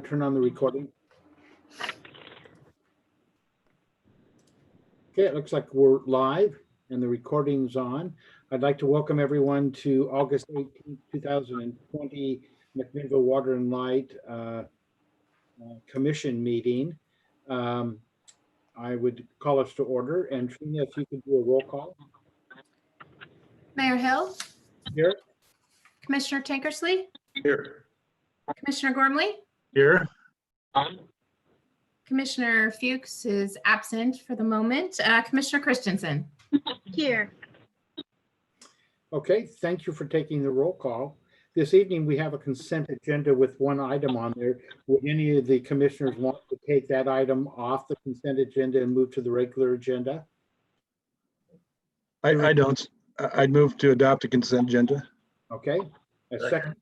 turn on the recording? Okay, it looks like we're live and the recording's on. I'd like to welcome everyone to August 18th, 2020 McMinnville Water and Light Commission meeting. I would call us to order, and Trina, if you could do a roll call. Mayor Hill. Here. Commissioner Tankersley. Here. Commissioner Gormley. Here. Commissioner Fuchs is absent for the moment. Commissioner Christensen. Here. Okay, thank you for taking the roll call. This evening, we have a consent agenda with one item on there. Would any of the commissioners want to take that item off the consent agenda and move to the regular agenda? I don't. I'd move to adopt a consent agenda. Okay, a second.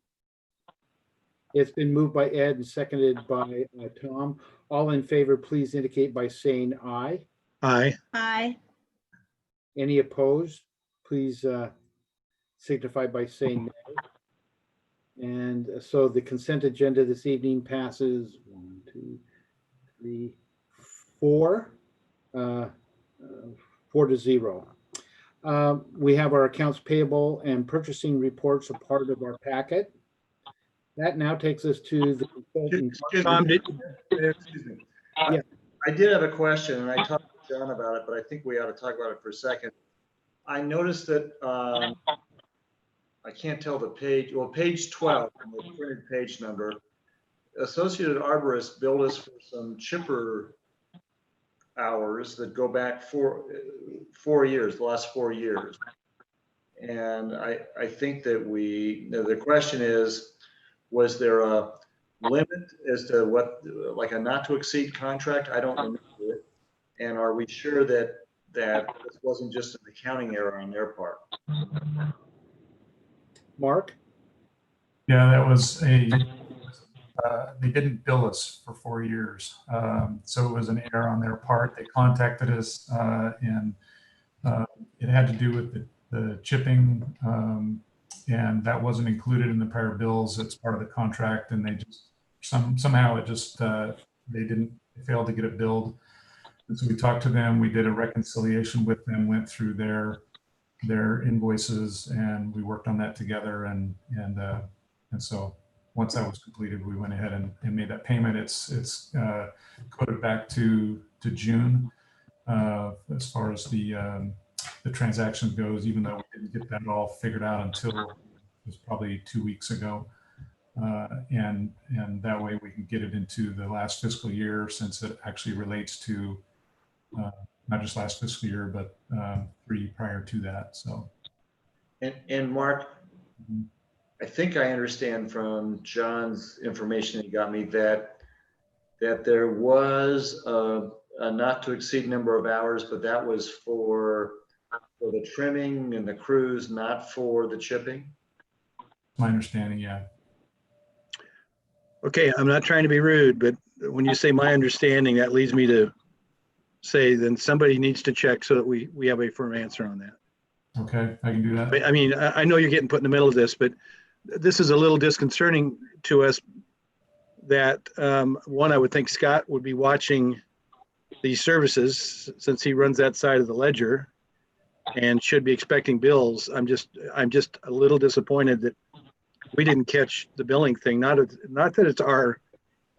It's been moved by Ed and seconded by Tom. All in favor, please indicate by saying aye. Aye. Aye. Any opposed, please signify by saying nay. And so the consent agenda this evening passes 1, 2, 3, 4, 4-0. We have our accounts payable and purchasing reports a part of our packet. That now takes us to the consultant. Tom, Excuse me. Yeah. I did have a question, and I talked to John about it, but I think we ought to talk about it for a second. I noticed that I can't tell the page. Well, page 12, the printed page number. Associated Arborists billed us for some chipper hours that go back 4 years, the last 4 years. And I think that the question is, was there a limit as to what, like a not to exceed contract? I don't remember it. And are we sure that this wasn't just an accounting error on their part? Mark? Yeah, that was they didn't bill us for 4 years. So it was an error on their part. They contacted us and it had to do with the chipping and that wasn't included in the prior bills. It's part of the contract and they just, somehow it just, they failed to get it billed. And so we talked to them, we did a reconciliation with them, went through their invoices and we worked on that together and so once that was completed, we went ahead and made that payment. It's coded back to June as far as the transaction goes, even though we didn't get that all figured out until it was probably 2 weeks ago. And that way we can get it into the last fiscal year since it actually relates to not just last fiscal year, but 3 prior to that. So. And Mark, I think I understand from John's information he got me that there was a not to exceed number of hours, but that was for the trimming and the crews, not for the chipping. My understanding, yeah. okay, I'm not trying to be rude, but when you say my understanding, that leads me to say then somebody needs to check so that we have a firm answer on that. Okay, I can do that. I mean, I know you're getting put in the middle of this, but this is a little disconcerting to us that one, I would think Scott would be watching these services since he runs that side of the ledger and should be expecting bills. I'm just a little disappointed that we didn't catch the billing thing. Not that it's our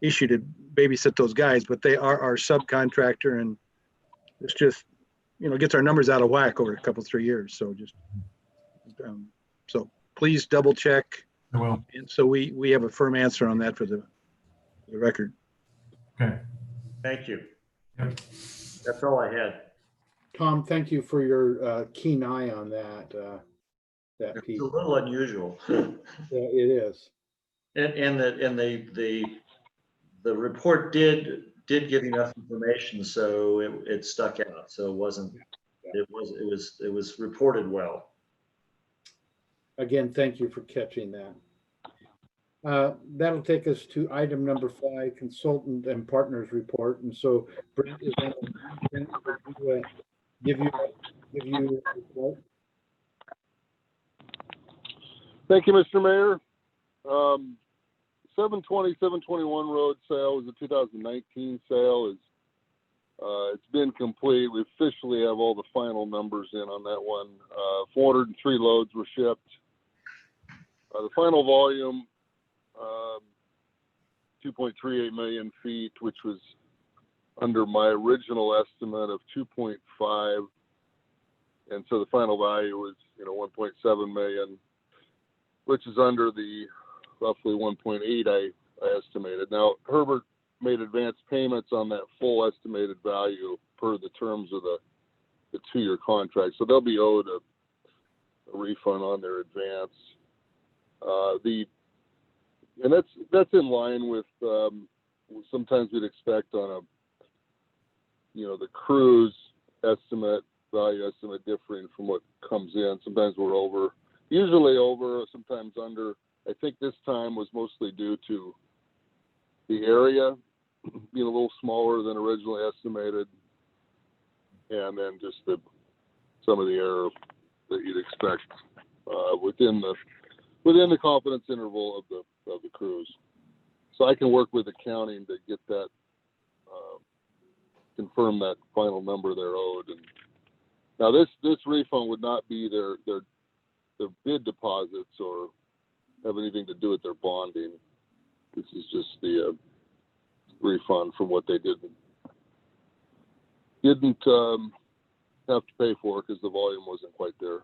issue to babysit those guys, but they are our subcontractor and it's just, gets our numbers out of whack over a couple, 3 years. So just, so please double check. I will. And so we have a firm answer on that for the record. Okay. Thank you. Yep. That's all I had. Tom, thank you for your keen eye on that piece. It's a little unusual. Yeah, it is. And the report did give enough information, so it stuck out. So it was reported well. Again, thank you for catching that. That'll take us to item number 5, consultant and partners report. And so Brent is going to give you a report. Thank you, Mr. Mayor. 720, 721 road sale was a 2019 sale. It's been complete. We officially have all the final numbers in on that one. 403 loads were shipped. The final volume, 2.38 million feet, which was under my original estimate of 2.5. And so the final value was, 1.7 million, which is under the roughly 1.8 I estimated. Now, Herbert made advance payments on that full estimated value per the terms of the 2-year contract. So they'll be owed a refund on their advance. And that's in line with sometimes we'd expect on the cruise value estimate differing from what comes in. Sometimes we're usually over, sometimes under. I think this time was mostly due to the area being a little smaller than originally estimated, and then just some of the error that you'd expect within the confidence interval of the cruise. So I can work with accounting to get that confirm that final number they're owed. And now this refund would not be their bid deposits or have anything to do with their bonding. This is just the refund from what they didn't have to pay for because the volume wasn't quite there.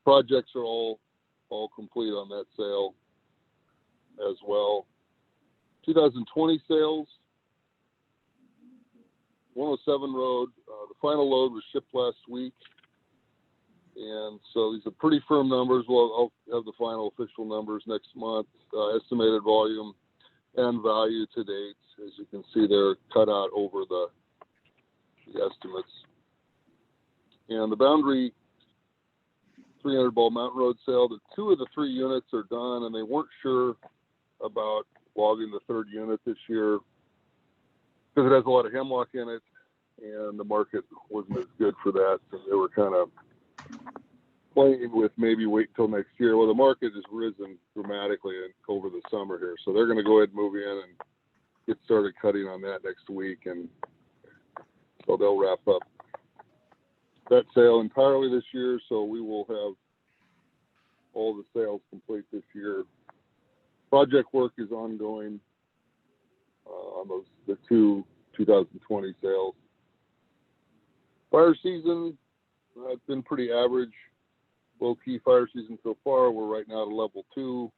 Projects are all complete on that sale as well. 2020 sales, 107 Road. The final load was shipped last week. And so these are pretty firm numbers. Well, I'll have the final official numbers next month. Estimated volume and value to date. As you can see, they're cut out over the estimates. And the Boundary 300 Ball Mountain Road sale, the 2 of the 3 units are done, and they weren't sure about logging the 3rd unit this year because it has a lot of hemlock in it, and the market wasn't as good for that. So they were kind of playing with maybe wait until next year. Well, the market has risen dramatically over the summer here, so they're going to go ahead and move in and get started cutting on that next week, and so they'll wrap up that sale entirely this year. So we will have all the sales complete this year. Project work is ongoing on the 2 2020 sales. Fire season, it's been pretty average, low-key fire season so far. We're right now at a level 2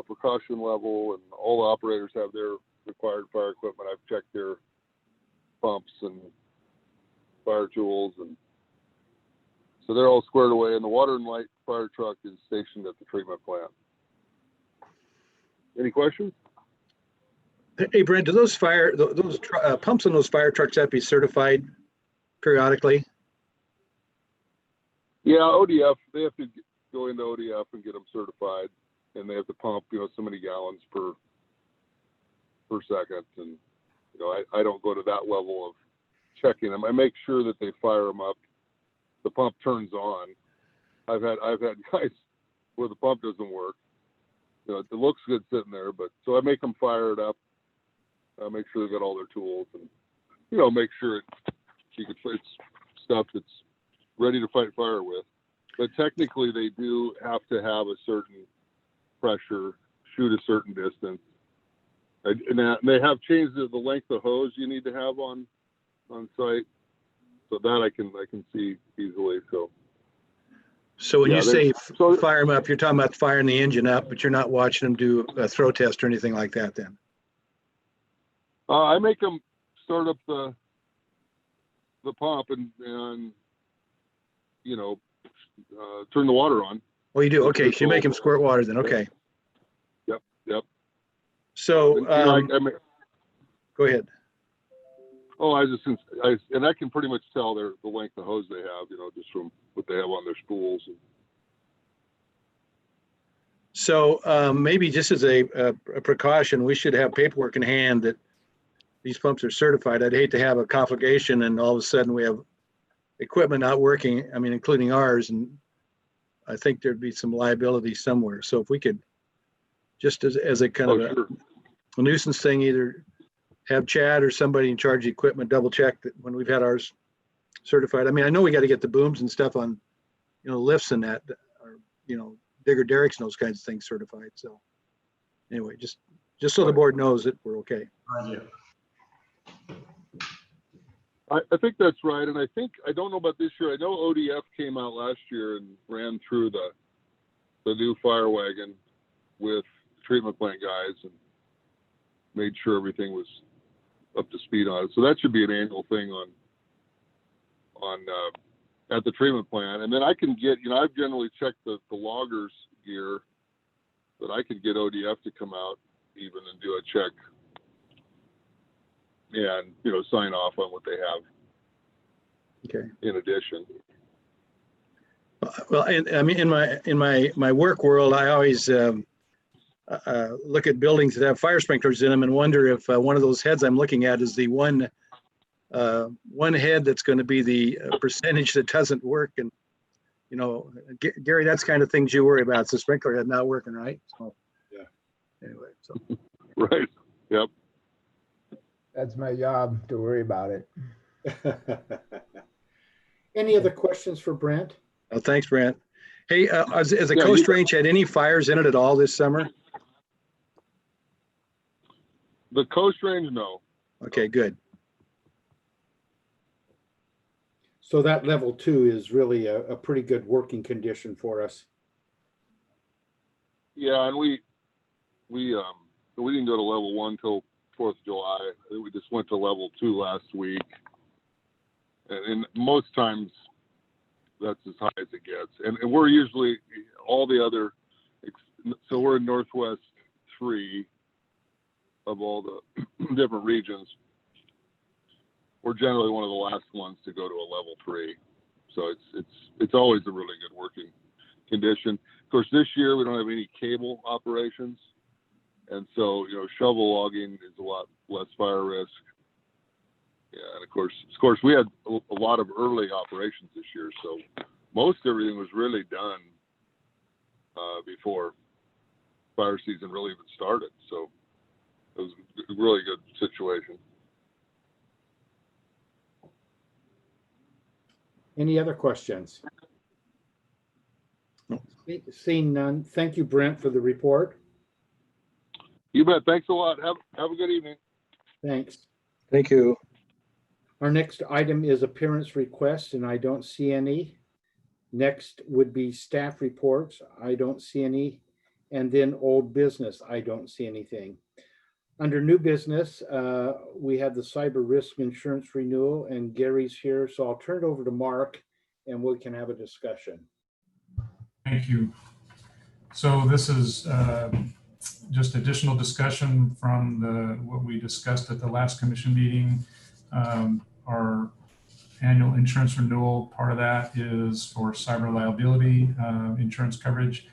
precaution level, and all the operators have their required fire equipment. I've checked their pumps and fire tools, and so they're all squared away. And the water and light fire truck is stationed at the treatment plant. Any questions? Hey, Brent, do those pumps on those fire trucks have to be certified periodically? Yeah, ODF, they have to go into ODF and get them certified, and they have to pump, so many gallons per second. And, I don't go to that level of checking them. I make sure that they fire them up. The pump turns on. I've had guys where the pump doesn't work. It looks good sitting there, but so I make them fire it up. Make sure they got all their tools, and make sure it's stuff that's ready to fight fire with. But technically, they do have to have a certain pressure, shoot a certain distance, and they have changed the length of hose you need to have on site, so that I can see easily. So when you say fire them up, you're talking about firing the engine up, but you're not watching them do a throw test or anything like that then? I make them start up the pump and turn the water on. Oh, you do? Okay, so you make them squirt water then, okay. Yep. So, go ahead. Oh, and I can pretty much tell the length of hose they have, just from what they have on their spools. So maybe just as a precaution, we should have paperwork in hand that these pumps are certified. I'd hate to have a conflagration and all of a sudden we have equipment not working, including ours, and I think there'd be some liability somewhere. So if we could just as a kind Oh, of sure. a nuisance thing, either have Chad or somebody in charge of equipment double check that when we've had ours certified. I mean, I know we got to get the booms and stuff on, lifts and that, or, digger derricks and those kinds of things certified. So anyway, just so the board knows that we're okay. Idea. I think that's right. And I don't know about this year. I know ODF came out last year and ran through the new fire wagon with treatment plant guys and made sure everything was up to speed on it. So that should be an annual thing on at the treatment plant. And then I can get, I've generally checked the loggers gear, but I could get ODF to come out even and do a check and, sign off on what they have Okay. in addition. Well, and I mean, in my work world, I always look at buildings that have fire sprinklers in them and wonder if one of those heads I'm looking at is the one head that's going to be the percentage that doesn't work. And Gary, that's kind of things you worry about. It's the sprinkler head not working, right? So, Yeah. Anyway, so Right. Yep. That's my job to worry about it. Any other questions for Brent? thanks, Brent. Hey, has the Yeah, Coast Range had any fires in it at all this summer? The Coast Range, no. Okay, good. So that level 2 is really a pretty good working condition for us. Yeah, and we didn't go to level 1 till 4th of July. I think we just went to level 2 last week. And most times that's as high as it gets. And we're usually all the other, so we're in Northwest 3 of all the different regions. We're generally one of the last ones to go to a level 3. So it's always a really good working condition. Of course, this year we don't have any cable operations. And so, shovel logging is a lot less fire risk. Yeah, and of course, we had a lot of early operations this year, so most everything was really done before fire season really even started. So it was a really good situation. Any other questions? No. Seeing none. Thank you, Brent, for the report. You bet. Thanks a lot. Have a good evening. Thanks. Thank you. Our next item is appearance requests, and I don't see any. Next would be staff reports. I don't see any. And then old business. I don't see anything. Under new business, we have the cyber risk insurance renewal, and Gary's here. So I'll turn it over to Mark and we can have a discussion. Thank you. So this is just additional discussion from what we discussed at the last commission meeting. Our annual insurance renewal, part of that is for cyber liability insurance coverage.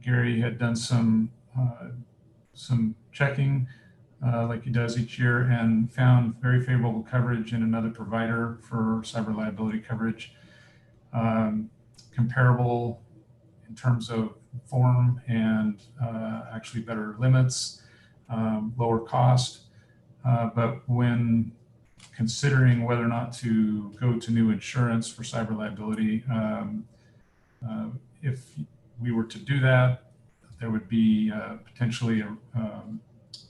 Gary had done some checking like he does each year and found very favorable coverage in another provider for cyber liability coverage. Comparable in terms of form and actually better limits, lower cost. But when considering whether or not to go to new insurance for cyber liability, if we were to do that, there would be potentially,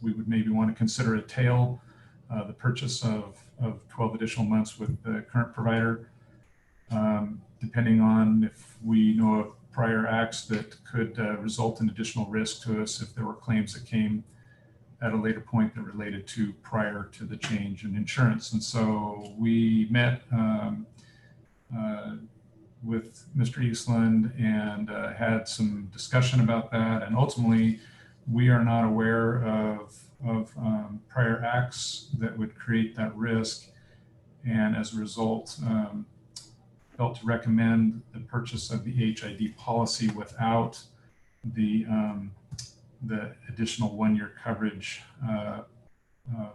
we would maybe want to consider a tail, the purchase of 12 additional months with the current provider, depending on if we know of prior acts that could result in additional risk to us if there were claims that came at a later point that related to prior to the change in insurance. And so we met with Mr. Eastland and had some discussion about that. And ultimately, we are not aware of prior acts that would create that risk. And as a result, felt to recommend the purchase of the HID policy without the additional 1-year coverage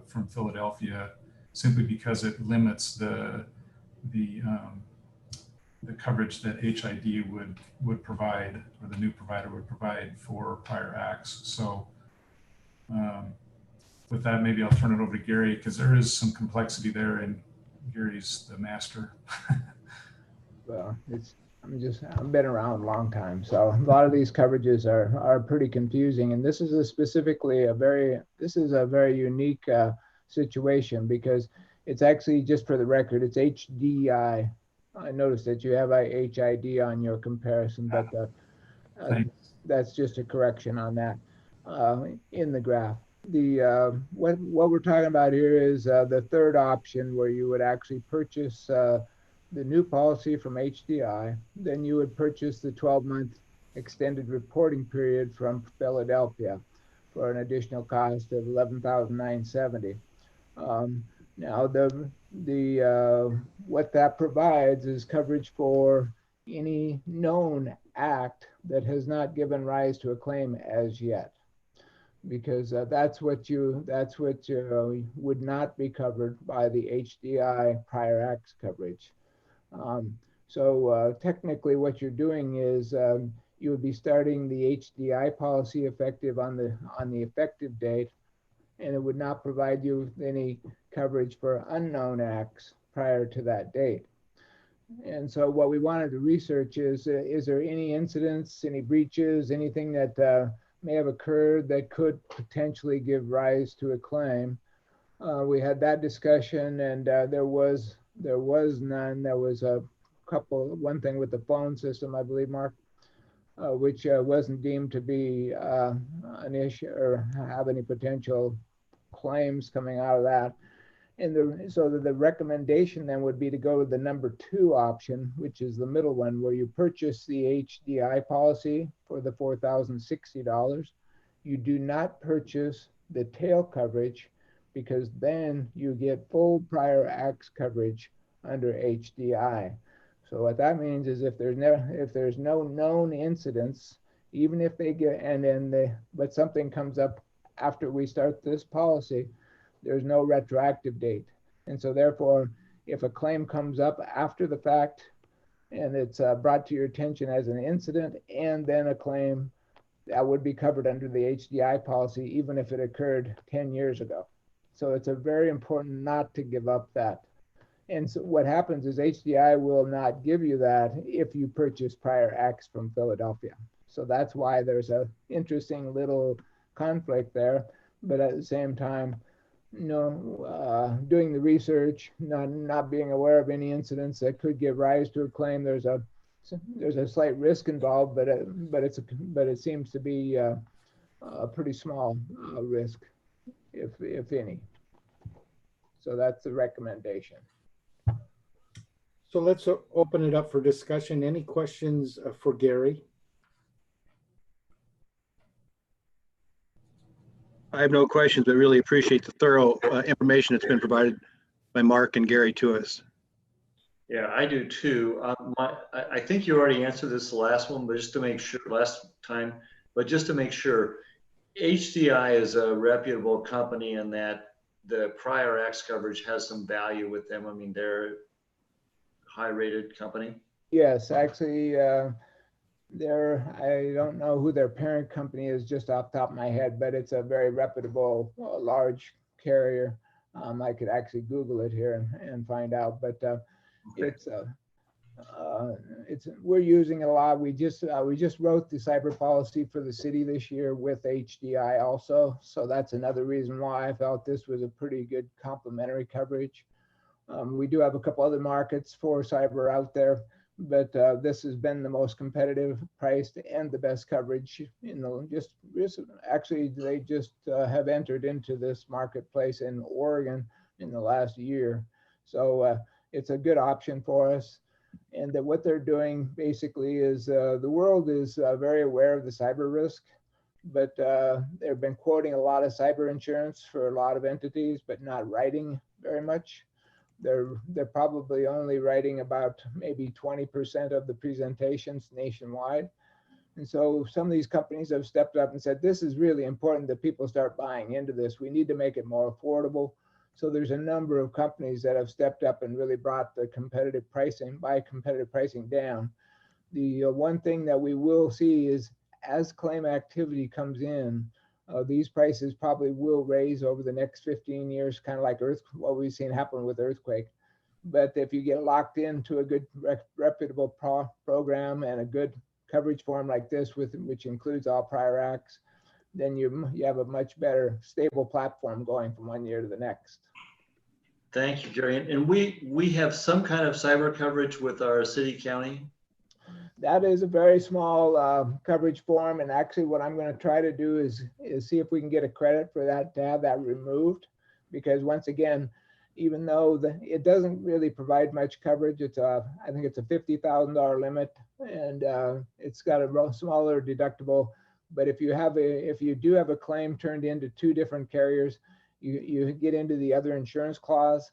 from Philadelphia, simply because it limits the the coverage that HID would provide, or the new provider would provide for prior acts. So with that, maybe I'll turn it over to Gary, because there is some complexity there, and Gary's the master. Well, I've been around a long time, so a lot of these coverages are pretty confusing. And this is a very unique situation, because it's actually, just for the record, it's HDI. I noticed that you have HID on your comparison, but that's just a correction on that in the graph. What we're talking about here is the third option, where you would actually purchase the new policy from HDI. Then you would purchase the 12-month extended reporting period from Philadelphia for an additional cost of $11,970. Now, what that provides is coverage for any known act that has not given rise to a claim as yet, because that's what would not be covered by the HDI prior acts coverage. So technically, what you're doing is you would be starting the HDI policy effective on the effective date, and it would not provide you with any coverage for unknown acts prior to that date. And so what we wanted to research is there any incidents, any breaches, anything that may have occurred that could potentially give rise to a claim. We had that discussion, and there was none. There was one thing with the phone system, I believe, Mark, which wasn't deemed to be an issue or have any potential claims coming out of that. And so the recommendation then would be to go with the number 2 option, which is the middle one, where you purchase the HDI policy for the $4,060. You do not purchase the tail coverage, because then you get full prior acts coverage under HDI. So what that means is if there's no known incidents, even if they get, but something comes up after we start this policy, there's no retroactive date. And so therefore, if a claim comes up after the fact and it's brought to your attention as an incident and then a claim, that would be covered under the HDI policy, even if it occurred 10 years ago. So it's a very important not to give up that. And so what happens is HDI will not give you that if you purchase prior acts from Philadelphia. So that's why there's a interesting little conflict there. But at the same time, doing the research, not being aware of any incidents that could give rise to a claim, there's a slight risk involved, but it seems to be a pretty small risk, if any. So that's the recommendation. So let's open it up for discussion. Any questions for Gary? I have no questions, but really appreciate the thorough information that's been provided by Mark and Gary to us. Yeah, I do too. I think you already answered this last one, but just to make sure, HDI is a reputable company in that the prior acts coverage has some value with them. I mean, they're a high-rated company. Yes, actually, I don't know who their parent company is just off the top of my head, but it's a very reputable, large carrier. I could actually Google it here and find out, but we're using it a lot. We just wrote the cyber policy for the city this year with HDI also, so that's another reason why I felt this was a pretty good complementary coverage. We do have a couple other markets for cyber out there, but this has been the most competitive priced and the best coverage in actually they just have entered into this marketplace in Oregon in the last year. So it's a good option for us. And that what they're doing basically is the world is very aware of the cyber risk, but they've been quoting a lot of cyber insurance for a lot of entities, but not writing very much. They're probably only writing about maybe 20% of the presentations nationwide. And so some of these companies have stepped up and said, this is really important that people start buying into this. We need to make it more affordable. So there's a number of companies that have stepped up and really brought the competitive pricing down. The one thing that we will see is as claim activity comes in, these prices probably will raise over the next 15 years, kind of like what we've seen happen with earthquake. But if you get locked into a good reputable program and a good coverage form like this, which includes all prior acts, then you have a much better stable platform going from one year to the next. Thank you, Gary. And we have some kind of cyber coverage with our city county. That is a very small coverage form, and actually what I'm going to try to do is see if we can get a credit for that, to have that removed, because once again, even though it doesn't really provide much coverage, I think it's a $50,000 limit, and it's got a smaller deductible. But if you do have a claim turned into two different carriers, you get into the other insurance clause,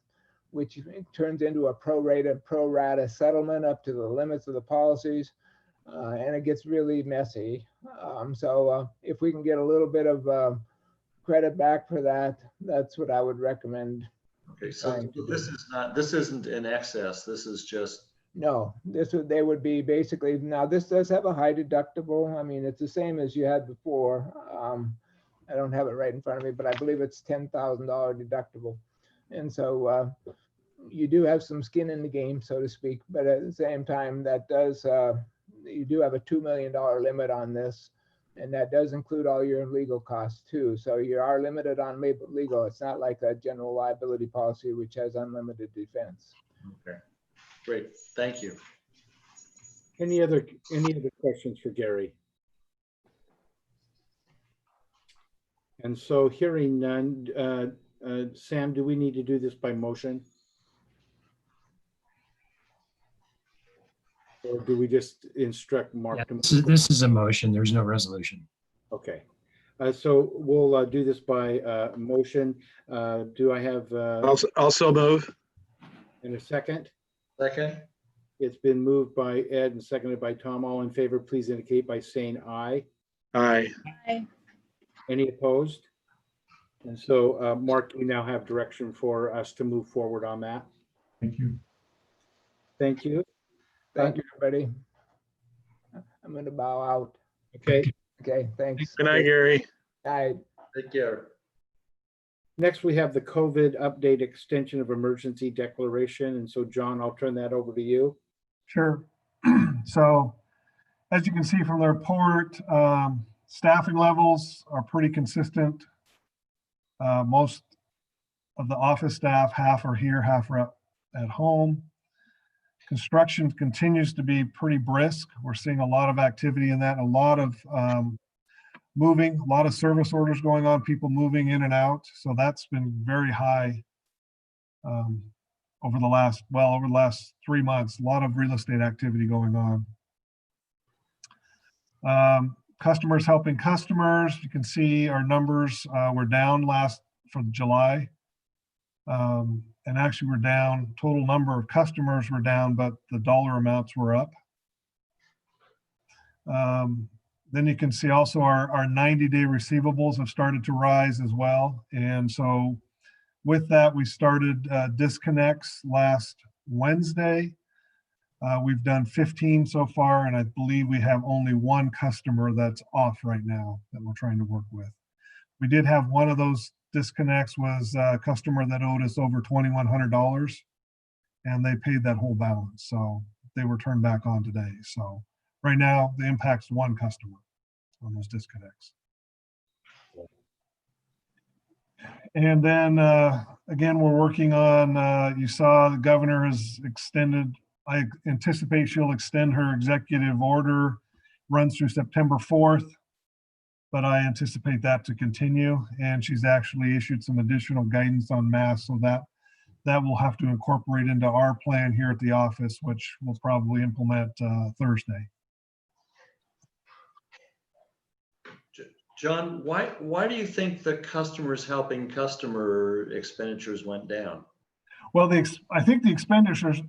which turns into a pro rata settlement up to the limits of the policies, and it gets really messy. So if we can get a little bit of credit back for that, that's what I would recommend. Okay, so this isn't in excess. This is just. No, they would be basically, now this does have a high deductible. I mean, it's the same as you had before. I don't have it right in front of me, but I believe it's $10,000 deductible. And so you do have some skin in the game, so to speak, but at the same time, that does, you do have a $2 million limit on this, and that does include all your legal costs too. So you are limited on legal. It's not like a general liability policy, which has unlimited defense. Okay, great, thank you. Any other questions for Gary? And so hearing none, Sam, do we need to do this by motion? Or do we just instruct Mark? Yeah, this is a motion. There's no resolution. Okay. So we'll do this by motion. Do I have Also move. in a second? Second. It's been moved by Ed and seconded by Tom. All in favor, please indicate by saying aye. Aye. Any opposed? And so, Mark, you now have direction for us to move forward on that. Thank you. Thank you. Thank you, everybody. I'm going to bow out. Okay. Okay, thanks. Good night, Gary. Night. Take care. Next, we have the COVID update extension of emergency declaration. And so, John, I'll turn that over to you. Sure. So as you can see from the report, staffing levels are pretty consistent. Most of the office staff, half are here, half are at home. Construction continues to be pretty brisk. We're seeing a lot of activity in that, a lot of moving, a lot of service orders going on, people moving in and out. So that's been very high over the last 3 months, a lot of real estate activity going on. Customers helping customers. You can see our numbers were down for July. And actually we're down, total number of customers were down, but the dollar amounts were up. Then you can see also our 90-day receivables have started to rise as well. And so with that, we started disconnects last Wednesday. We've done 15 so far, and I believe we have only one customer that's off right now that we're trying to work with. We did have one of those disconnects was a customer that owed us over $2,100, and they paid that whole balance. So they were turned back on today. So right now the impact's one customer on those disconnects. And then again, we're working on, you saw the governor has extended, I anticipate she'll extend her executive order, runs through September 4th, but I anticipate that to continue. And she's actually issued some additional guidance on masks, so that we'll have to incorporate into our plan here at the office, which we'll probably implement Thursday. John, why do you think the customers helping customer expenditures went down? Well, I think the expenditures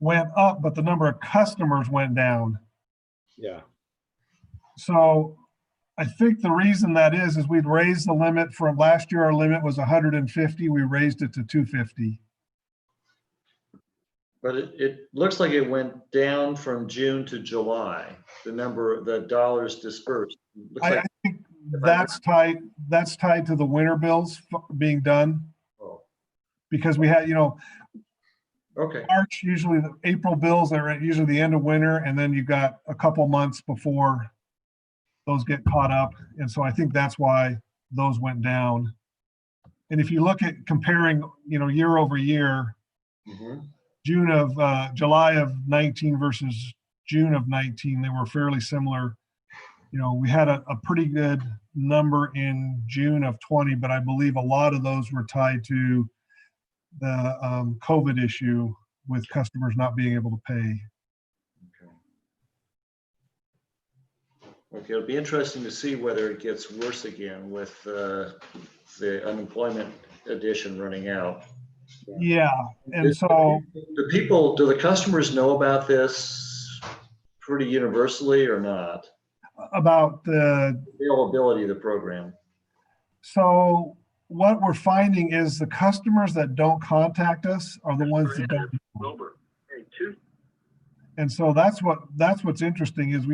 went up, but the number of customers went down. Yeah. So I think the reason that is we'd raised the limit from last year. Our limit was 150. We raised it to 250. But it looks like it went down from June to July, the number, the dollars dispersed. Looks I like, think that's tied to the winter bills being done oh, because we had, okay, March, usually the April bills are at usually the end of winter, and then you've got a couple months before those get caught up. And so I think that's why those went down. And if you look at comparing, year over year, mhm, July of 19 versus June of 19, they were fairly similar. We had a pretty good number in June of 20, but I believe a lot of those were tied to the COVID issue with customers not being able to pay. okay. It'll be interesting to see whether it gets worse again with the unemployment addition running out. Yeah, and so Do the customers know about this pretty universally or not? about the Availability of the program. So what we're finding is the customers that don't contact us are the ones that don't. And so that's what's interesting is,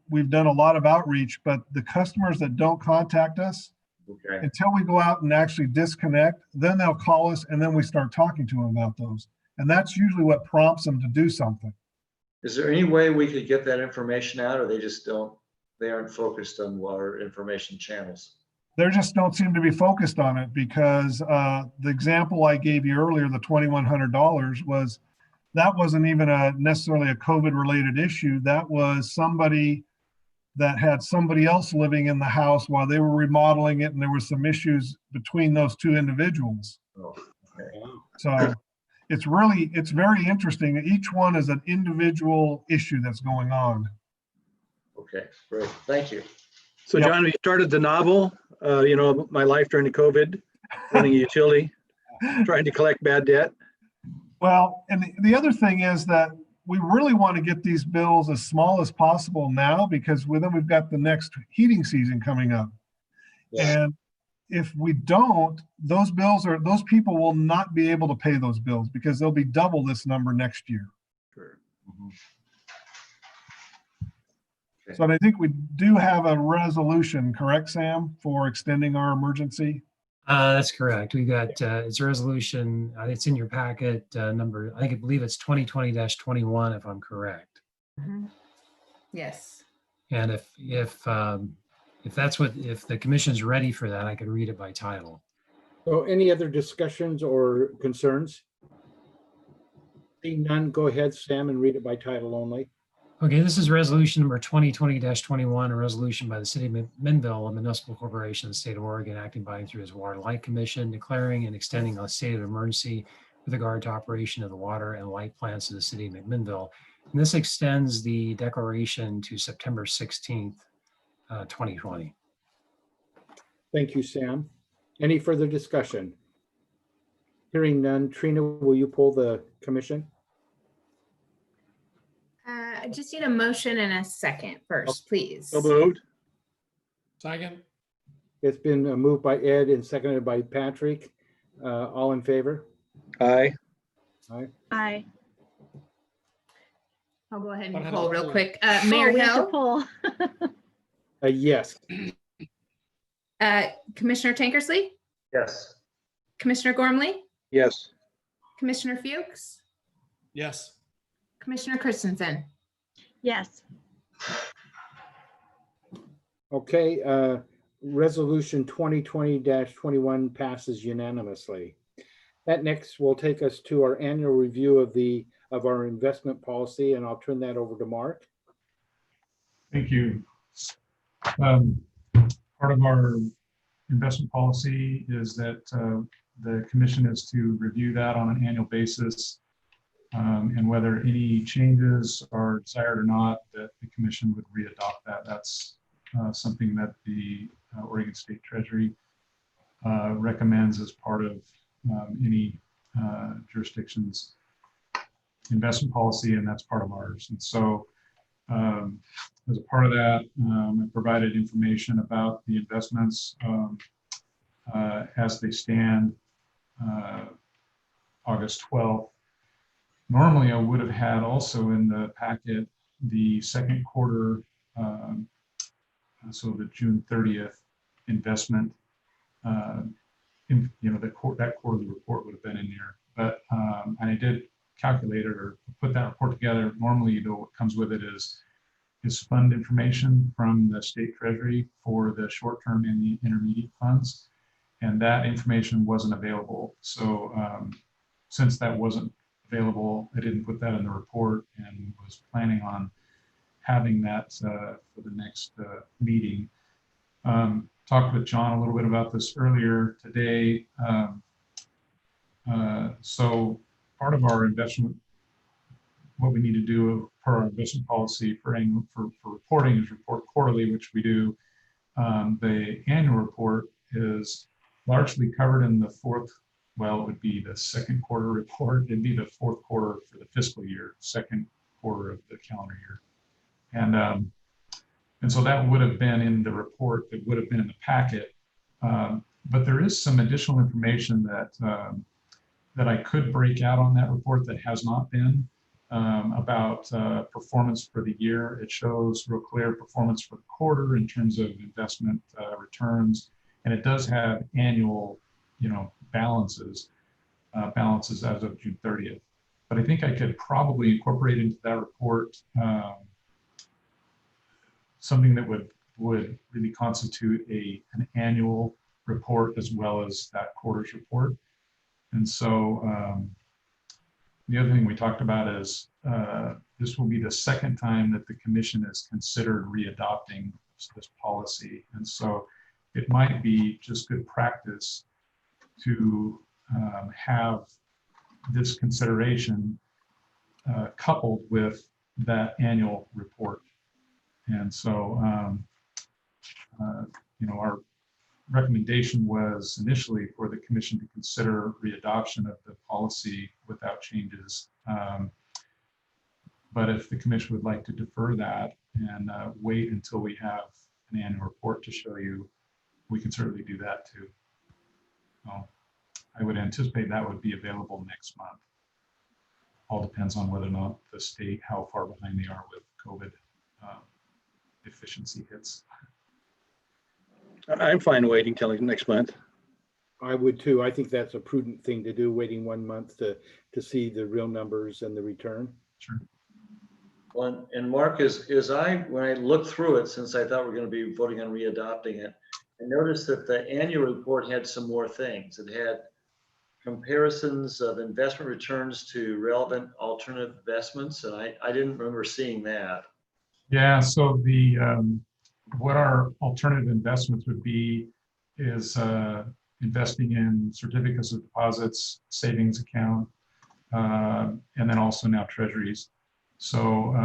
we've done a lot of outreach, but the customers that don't contact us, Okay. until we go out and actually disconnect, then they'll call us and then we start talking to them about those. And that's usually what prompts them to do something. Is there any way we could get that information out, or they aren't focused on our information channels? They just don't seem to be focused on it because the example I gave you earlier, the $2,100 that wasn't even necessarily a COVID related issue. That was somebody that had somebody else living in the house while they were remodeling it, and there was some issues between those two individuals. Oh, okay. So it's very interesting. Each one is an individual issue that's going on. Okay, great. Thank you. So Yep. John, we started the novel, my life during the COVID, running a utility, trying to collect bad debt. Well, and the other thing is that we really want to get these bills as small as possible now because then we've got the next heating season coming up. Yeah. And if we don't, those people will not be able to pay those bills because they'll be double this number next year. Sure. Okay. So I think we do have a resolution, correct, Sam, for extending our emergency? That's correct. We got, it's a resolution, it's in your packet, number, I believe it's 2020-21, if I'm correct. Mhm. Yes. And if the commission's ready for that, I could read it by title. So any other discussions or concerns? Seeing none, go ahead, Sam, and read it by title only. Okay, this is resolution number 2020-21, a resolution by the city of Minville, a municipal corporation in the state of Oregon, acting by and through its Water Light Commission, declaring and extending a state of emergency with regard to operation of the water and light plants of the city of McMinnville. And this extends the declaration to September 16th, 2020. Thank you, Sam. Any further discussion? Hearing none, Trina, will you poll the commission? I just need a motion and a second first, please. So moved. Second. It's been moved by Ed and seconded by Patrick. All in favor? Aye. Aye. I'll go ahead But and I poll don't real know. quick. Oh, Mayor we have to Hill, poll. Yes. Commissioner Tankersley, Yes. Commissioner Gormley, Yes. Commissioner Fuchs, Yes. Commissioner Christensen. Yes. Okay, resolution 2020-21 passes unanimously. That next will take us to our annual review of our investment policy, and I'll turn that over to Mark. Thank you. Part of our investment policy is that the commission is to review that on an annual basis, and whether any changes are desired or not, that the commission would readopt that. That's something that the Oregon State Treasury recommends as part of any jurisdiction's investment policy, and that's part of ours. And so As a part of that, I provided information about the investments as they stand August 12th. Normally, I would have had also in the packet the second quarter, so the June 30th investment. That quarterly report would have been in there, but and I did calculate it or put that report together. Normally, though, what comes with it is fund information from the state treasury for the short-term and the intermediate funds, and that information wasn't available. So since that wasn't available, I didn't put that in the report and was planning on having that for the next meeting. Talked with John a little bit about this earlier today. So part of our investment, what we need to do per our investment policy for reporting is report quarterly, which we do. The annual report is largely covered in the fourth, well, it would be the second quarter report. It'd be the fourth quarter for the fiscal year, second quarter of the calendar year. And so that would have been in the report, that would have been in the packet. But there is some additional information that I could break out on that report that has not been about performance for the year. It shows real clear performance for the quarter in terms of investment returns. And it does have annual, balances as of June 30th. But I think I could probably incorporate into that report something that would really constitute an annual report as well as that quarter's report. And so the other thing we talked about is this will be the second time that the commission has considered readopting this policy. And so it might be just good practice to have this consideration coupled with that annual report. And so, our recommendation was initially for the commission to consider readoption of the policy without changes. But if the commission would like to defer that and wait until we have an annual report to show you, we can certainly do that too. I would anticipate that would be available next month. All depends on whether or not the state, how far behind they are with COVID efficiency hits. I'm fine waiting till next month. I would too. I think that's a prudent thing to do, waiting 1 month to see the real numbers and the return. Sure. Well, and Mark, when I looked through it, since I thought we were going to be voting on readopting it, I noticed that the annual report had some more things. It had comparisons of investment returns to relevant alternative investments, and I didn't remember seeing that. Yeah, so the what our alternative investments would be is investing in certificates of deposits, savings account, and then also now treasuries. So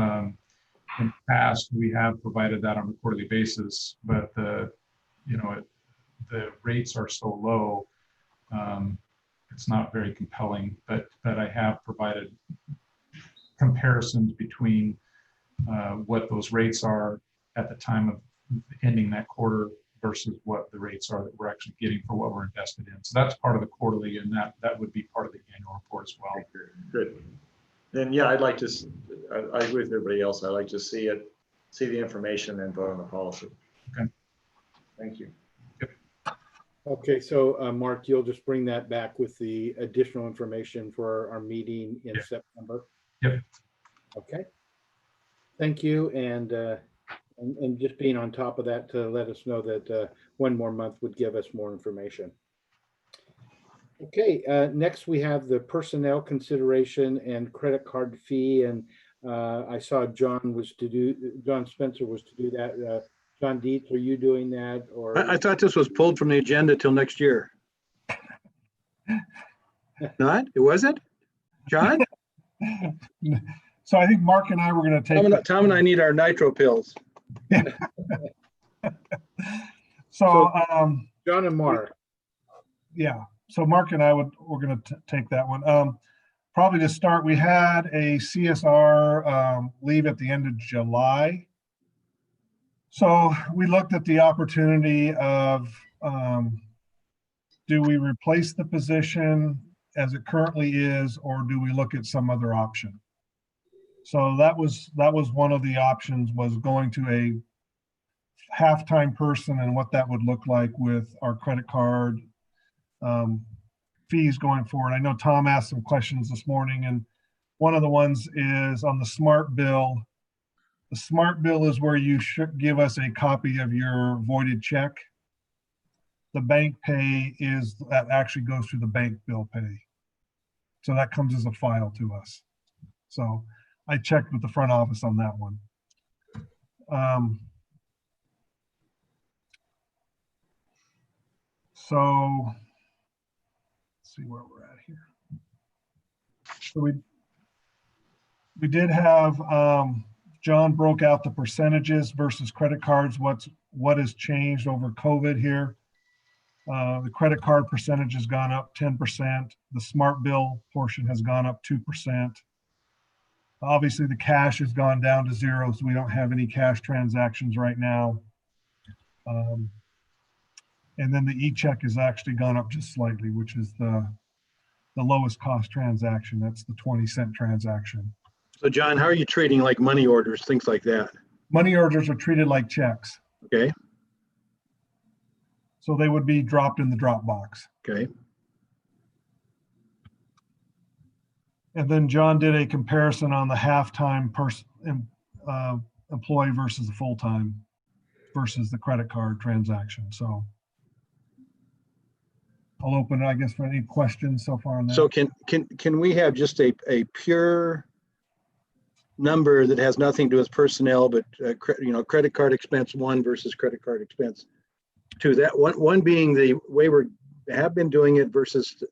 in the past, we have provided that on a quarterly basis, but the rates are so low, it's not very compelling. But I have provided comparisons between what those rates are at the time of ending that quarter versus what the rates are that we're actually getting for what we're invested in. So that's part of the quarterly, and that would be part of the annual report as well. Good. Then, yeah, I'd like to, I agree with everybody else. I'd like to see the information and vote on the policy. Okay. Thank you. Okay, so Mark, you'll just bring that back with the additional information for our meeting in September. Yep. Okay. Thank you, and just being on top of that to let us know that 1 more month would give us more information. Okay, next we have the personnel consideration and credit card fee, and I saw John Spencer was to do that. John Dietz, are you doing that? Or I thought this was pulled from the agenda till next year. Not? It wasn't? John? So I think Mark and I were going to take. Tom and I need our nitro pills. So John and Mark. Yeah. So Mark and I we're going to take that one. probably to start, we had a CSR leave at the end of July. So we looked at the opportunity of, do we replace the position as it currently is, or do we look at some other option? So that was one of the options, was going to a half-time person and what that would look like with our credit card fees going forward. I know Tom asked some questions this morning, and one of the ones is on the smart bill. The smart bill is where you should give us a copy of your voided check. The bank pay is, that actually goes through the bank bill pay. So that comes as a file to us. So I checked with the front office on that one. So let's see where we're at here. So we did have, John broke out the percentages versus credit cards, what has changed over COVID here. The credit card percentage has gone up 10%. The smart bill portion has gone up 2%. Obviously, the cash has gone down to zero, so we don't have any cash transactions right now. And then the e-check has actually gone up just slightly, which is the lowest cost transaction. That's the 20-cent transaction. So John, how are you treating like money orders, things like that? Money orders are treated like checks. Okay. So they would be dropped in the drop box. Okay. And then John did a comparison on the half-time employee versus the full-time versus the credit card transaction. So I'll open it, I guess, for any questions so far on that. So can we have just a pure number that has nothing to do with personnel, but credit card expense 1 versus credit card expense 2? That one being the way we have been doing it versus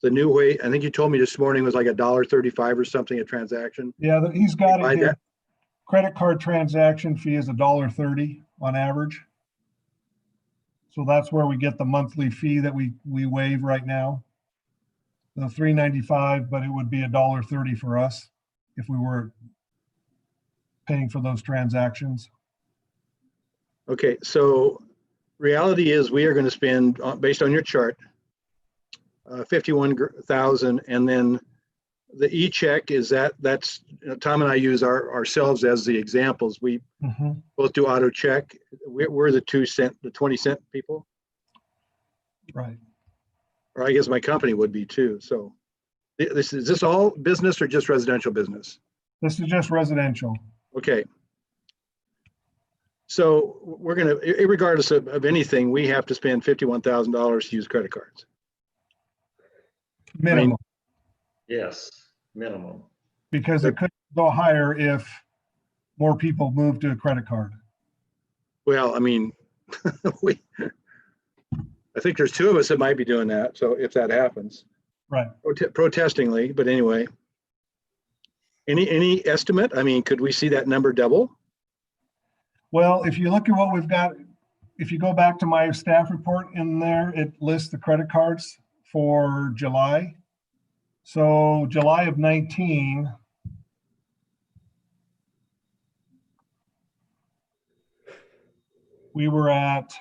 the new way. I think you told me this morning was like $1.35 or something a transaction. Yeah, he's got it here. Credit card transaction fee is $1.30 on average. So that's where we get the monthly fee that we waive right now. The $3.95, but it would be $1.30 for us if we were paying for those transactions. Okay, so reality is we are going to spend, based on your chart, 51,000, and then the e-check is that's Tom and I use ourselves as the examples. We both do auto check. We're the 20-cent people, right? Or I guess my company would be too. So is this all business or just residential business? This is just residential. Okay. So we're going to, regardless of anything, we have to spend $51,000 to use credit cards. Minimum. Yes, minimum. Because it could go higher if more people move to a credit card. Well, I mean, I think there's 2 of us that might be doing that. So if that happens, right, protestingly, but anyway, any estimate? I mean, could we see that number double? Well, if you look at what we've got, if you go back to my staff report in there, it lists the credit cards for July. So July of 19, we were at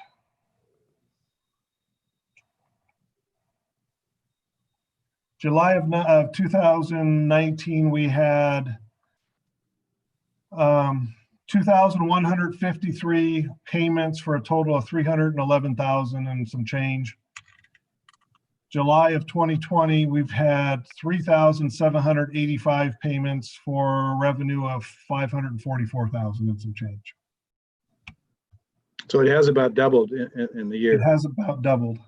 July of 2019, we had 2,153 payments for a total of 311,000 and some change. July of 2020, we've had 3,785 payments for a revenue of 544,000 and some change. So it has about doubled in the year. It has about doubled.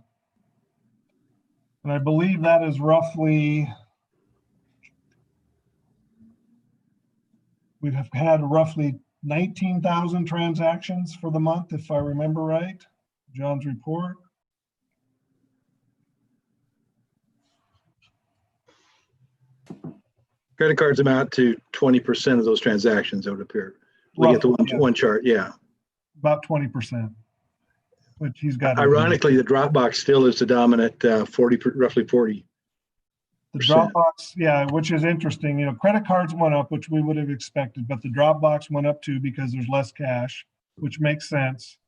And I believe that is roughly, we have had roughly 19,000 transactions for the month, if I remember right, John's report. Credit cards amount to 20% of those transactions, it would appear. Look at the one chart, yeah. About 20%, which he's got. Ironically, the Dropbox still is the dominant roughly 40. The Dropbox, yeah, which is interesting. You know, credit cards went up, which we would have expected, but the Dropbox went up too because there's less cash, which makes sense.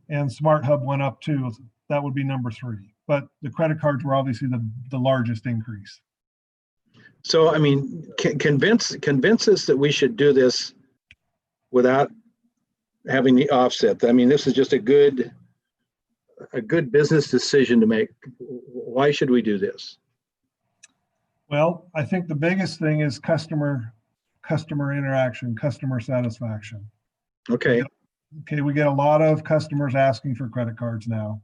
And Smart Hub went up too. That would be number 3. But the credit cards were obviously the largest increase. So, I mean, convince us that we should do this without having the offset. I mean, this is just a good business decision to make. Why should we do this? Well, I think the biggest thing is customer interaction, customer satisfaction. Okay. Okay, we get a lot of customers asking for credit cards now.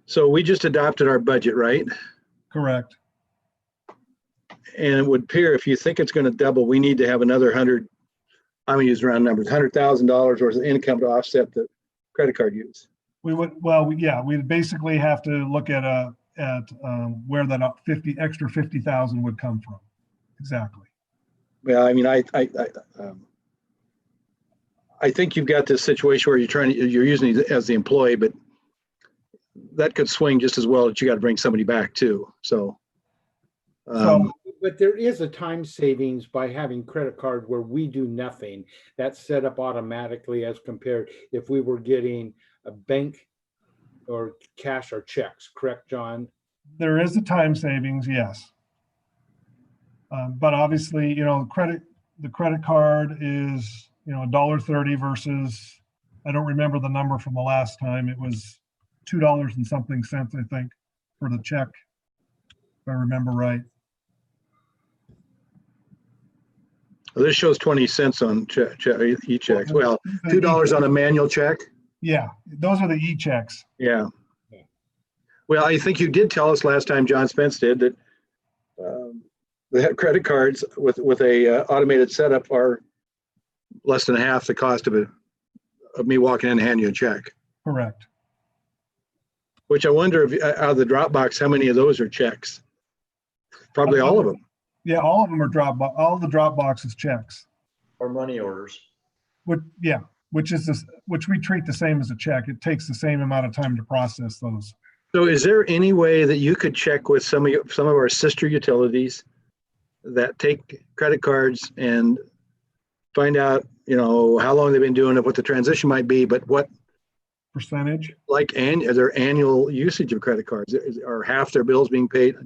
So we just adopted our budget, right? Correct. And it would appear if you think it's going to double, we need to have another I'm going to use round numbers, $100,000 worth of income to offset the credit card use. We would, we'd basically have to look at where that extra 50,000 would come from. Exactly. Yeah, I mean, I think you've got this situation where you're using it as the employee, but that could swing just as well that you got to bring somebody back too. So, but there is a time savings by having credit card where we do nothing. That's set up automatically as compared if we were getting a bank or cash or checks. Correct, John? There is a time savings, yes. But obviously, you know, the credit card is, you know, $1.30 versus, I don't remember the number from the last time. It was $2 and something cents, I think, for the check, if I remember right. this shows 20 cents on e-checks. Well, $2 on a manual check. Yeah, those are the e-checks. Yeah. Well, I think you did tell us last time, John Spence did, that the credit cards with a automated setup are less than half the cost of me walking in and handing you a check. Correct. Which I wonder if out of the Dropbox, how many of those are checks? Probably all of them. Yeah, all of them are Dropbox. All the Dropboxes checks. Or money orders. Which we treat the same as a check. It takes the same amount of time to process those. So is there any way that you could check with some of our sister utilities that take credit cards and find out, you know, how long they've been doing it, what the transition might be, but what percentage, like their annual usage of credit cards, are half their bills being paid?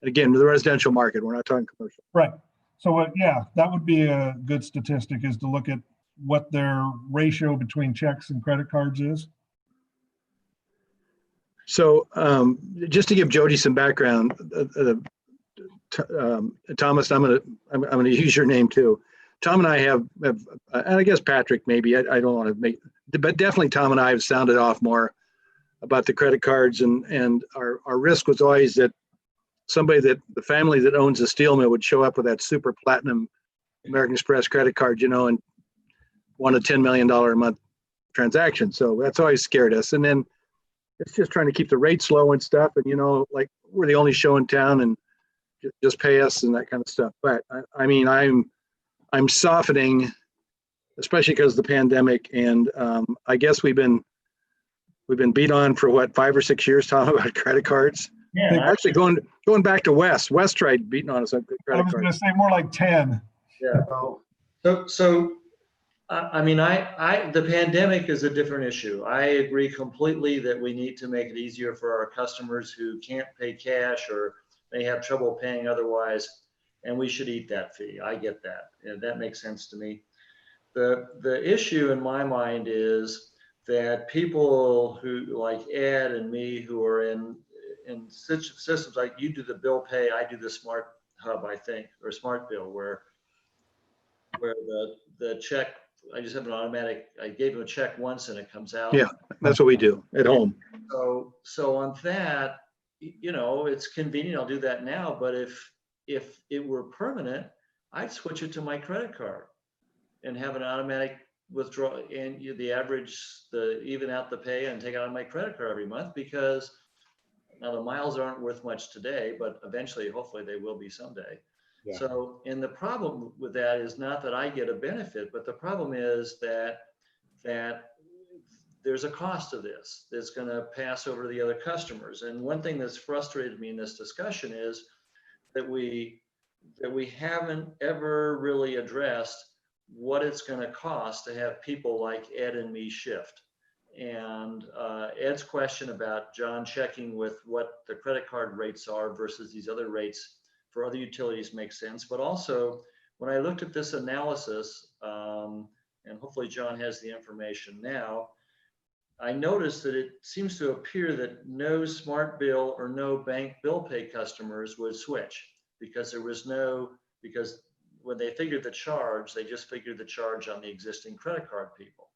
Again, the residential market, we're not talking commercial. Right. So yeah, that would be a good statistic, is to look at what their ratio between checks and credit cards is. So just to give Jody some background, Thomas, I'm gonna use your name too. Tom and I have and I guess Patrick maybe, I don't want to make, but definitely Tom and I have sounded off more about the credit cards, and our risk was always that the family that owns a steel mill would show up with that super platinum American Express credit card, you know, and want a $10 million a month transaction. So that's always scared us. And then it's just trying to keep the rates low and stuff. And, you know, like we're the only show in town and just pay us and that kind of stuff. But I mean, I'm softening, especially because of the pandemic. And I guess we've been beat on for what, 5 or 6 years, Tom, about credit cards. Yeah, actually going back to West tried beating on us on credit cards. I was going to say more like 10. Yeah. So I mean, the pandemic is a different issue. I agree completely that we need to make it easier for our customers who can't pay cash or may have trouble paying otherwise, and we should eat that fee. I get that. And that makes sense to me. The issue in my mind is that people who like Ed and me, who are in such systems like you do the bill pay, I do the Smart Hub, I think, or Smart Bill, where the check, I just have an automatic, I gave him a check once and it comes out. Yeah, that's what we do at home. So on that, you know, it's convenient. I'll do that now. But if it were permanent, I'd switch it to my credit card and have an automatic withdrawal, and even out the pay and take it out of my credit card every month, because now the miles aren't worth much today, but eventually, hopefully they will be someday. Yeah. So, and the problem with that is not that I get a benefit, but the problem is that there's a cost to this that's going to pass over to the other customers. And one thing that's frustrated me in this discussion is that we haven't ever really addressed what it's going to cost to have people like Ed and me shift. And Ed's question about John checking with what the credit card rates are versus these other rates for other utilities makes sense. But also, when I looked at this analysis, and hopefully John has the information now, I noticed that it seems to appear that no smart bill or no bank bill pay customers would switch because because when they figured the charge, they just figured the charge on the existing credit card people.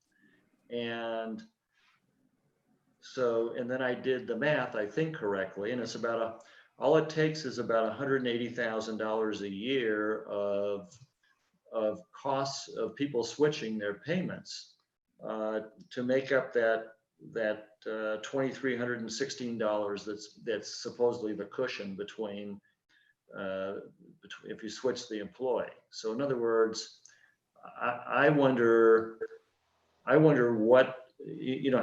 And so, and then I did the math, I think correctly, and it's about all it takes is about $180,000 a year of costs of people switching their payments to make up that $2,316 that's supposedly the cushion between if you switch the employee. So in other words, I wonder what,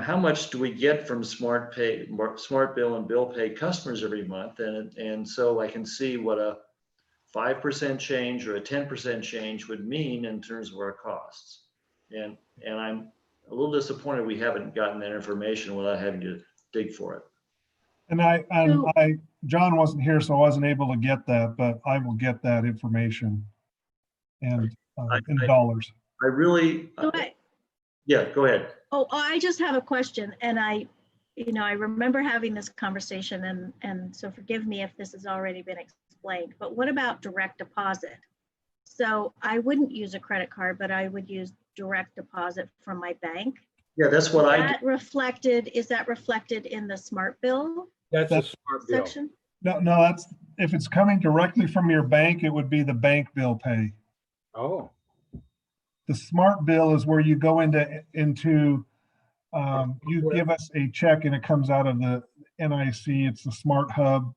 how much do we get from smart bill and bill pay customers every month, and so I can see what a 5% change or a 10% change would mean in terms of our costs. And I'm a little disappointed we haven't gotten that information without having to dig for it. And John wasn't here, so I wasn't able to get that, but I will get that information and in dollars. I really, yeah, go ahead. Oh, I just have a question, and I remember having this conversation, and so forgive me if this has already been explained, but what about direct deposit? So I wouldn't use a credit card, but I would use direct deposit from my bank. Yeah, that's what I do. Is that reflected in the smart bill? That's a smart bill. Section? No, that's, if it's coming directly from your bank, it would be the bank bill pay. Oh, The smart bill is where you go into you give us a check and it comes out of the NIC. It's the smart hub.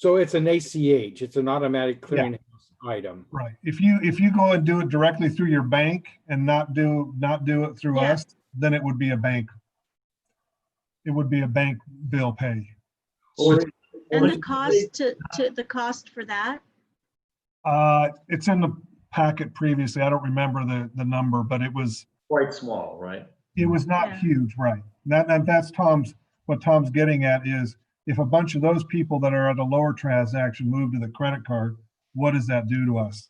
so it's an ACH. It's an automatic clearinghouse item. Right. If you go and do it directly through your bank and not do it through us, then it would be a bank. It would be a bank bill pay. And the cost the cost for that? It's in the packet previously. I don't remember the number, but it was Quite small, right? it was not Yeah. huge, right? That's what Tom's getting at is if a bunch of those people that are at a lower transaction move to the credit card, what does that do to us?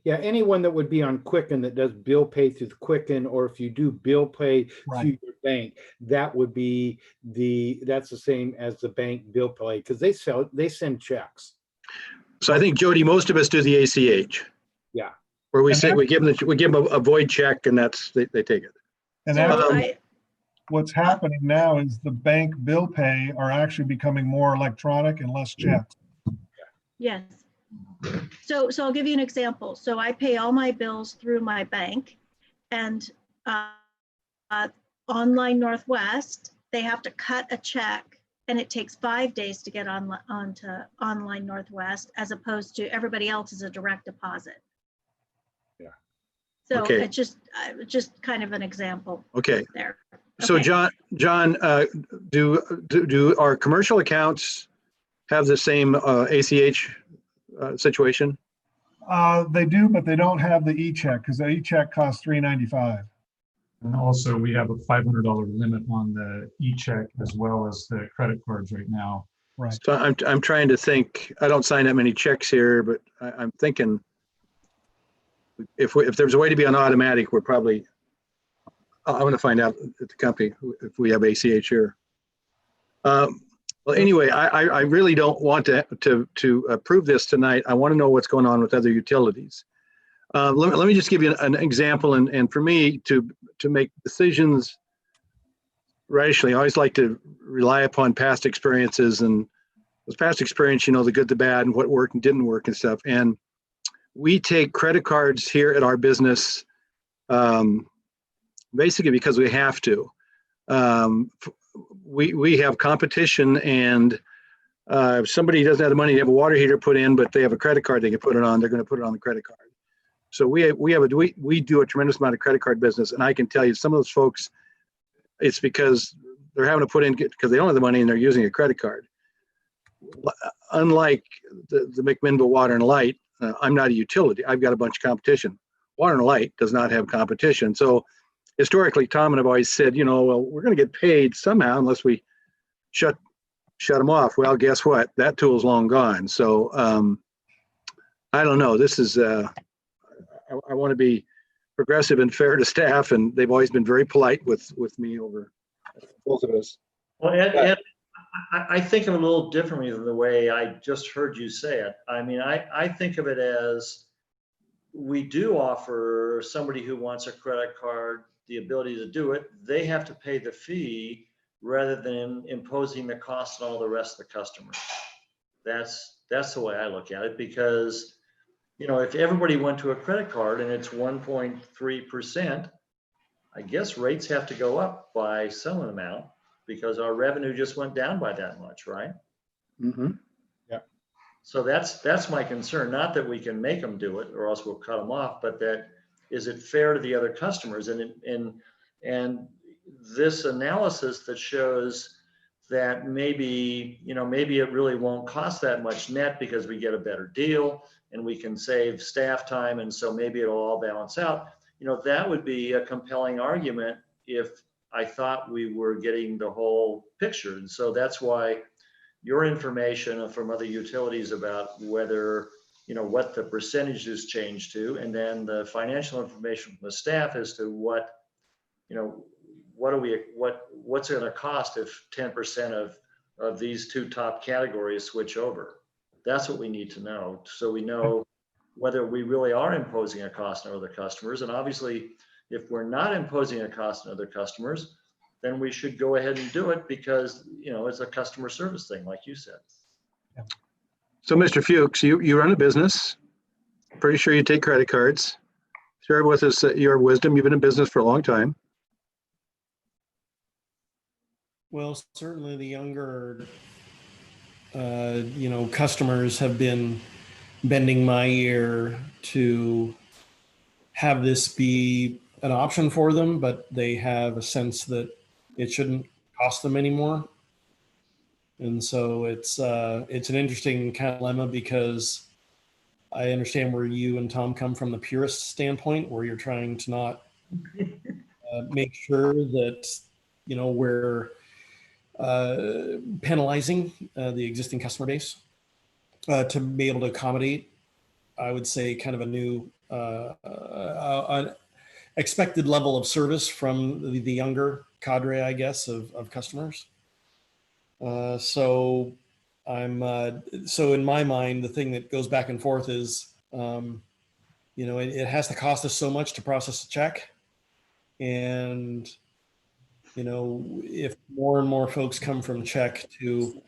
Yeah, anyone that would be on Quicken that does bill pay through the Quicken, or if you do bill pay Right. through your bank, that would be that's the same as the bank bill pay because they send checks. So I think, Jody, most of us do the ACH. Yeah. Where we And say we give them a void check and they take it. And So that's what's happening now is the bank bill pay are actually becoming more electronic and less checks. Yes. So I'll give you an example. So I pay all my bills through my bank, and Online Northwest, they have to cut a check, and it takes 5 days to get onto Online Northwest, as opposed to everybody else is a direct deposit. Yeah. So Okay. it's just kind of an example Okay. there. So Okay. John, do our commercial accounts have the same ACH situation? They do, but they don't have the e-check because the e-check costs $3.95. And also we have a $500 limit on the e-check as well as the credit cards right now. Right. So I'm trying to think. I don't sign that many checks here, but I'm thinking if there's a way to be on automatic, we're probably. I want to find out at the company if we have ACH here. Well, anyway, I really don't want to approve this tonight. I want to know what's going on with other utilities. Let me just give you an example, and for me to make decisions rationally, I always like to rely upon past experiences, and those past experience, the good, the bad, and what worked and didn't work and stuff. And we take credit cards here at our business basically because we have to. We have competition, and if somebody doesn't have the money to have a water heater put in, but they have a credit card they can put it on, they're going to put it on the credit card. So we do a tremendous amount of credit card business, and I can tell you some of those folks, it's because they're having to put in because they don't have the money and they're using a credit card. Unlike the McMinnville Water and Light, I'm not a utility. I've got a bunch of competition. Water and Light does not have competition. So historically, Tom and I've always said, well, we're going to get paid somehow unless we shut them off. Well, guess what? That tool's long gone. So I don't know. This is I want to be progressive and fair to staff, and they've always been very polite with me over both of us. Well, Ed, I think of it a little differently than the way I just heard you say it. I mean, I think of it as we do offer somebody who wants a credit card the ability to do it. They have to pay the fee rather than imposing the cost on all the rest of the customers. That's the way I look at it, because if everybody went to a credit card and it's 1.3%, I guess rates have to go up by some amount because our revenue just went down by that much, right? Mm-hmm. Yeah. So that's my concern. Not that we can make them do it or else we'll cut them off, but that is it fair to the other customers? And this analysis that shows that maybe it really won't cost that much net because we get a better deal and we can save staff time, and so maybe it'll all balance out. That would be a compelling argument if I thought we were getting the whole picture. And so that's why your information from other utilities about whether, what the percentages change to, and then the financial information from the staff as to what's it going to cost if 10% of these two top categories switch over. That's what we need to know, so we know whether we really are imposing a cost on other customers. And obviously, if we're not imposing a cost on other customers, then we should go ahead and do it because, it's a customer service thing, like you said. So Mr. Fuchs, you run a business. Pretty sure you take credit cards. Share with us your wisdom. You've been in business for a long time. Well, certainly the younger, customers have been bending my ear to have this be an option for them, but they have a sense that it shouldn't cost them anymore. And so it's an interesting kind of dilemma, because I understand where you and Tom come from the purist standpoint, where you're trying to not make sure that, we're penalizing the existing customer base to be able to accommodate, I would say, kind of a new expected level of service from the younger cadre, I guess, of customers. So in my mind, the thing that goes back and forth is, it has to cost us so much to process a check. And, if more and more folks come from check to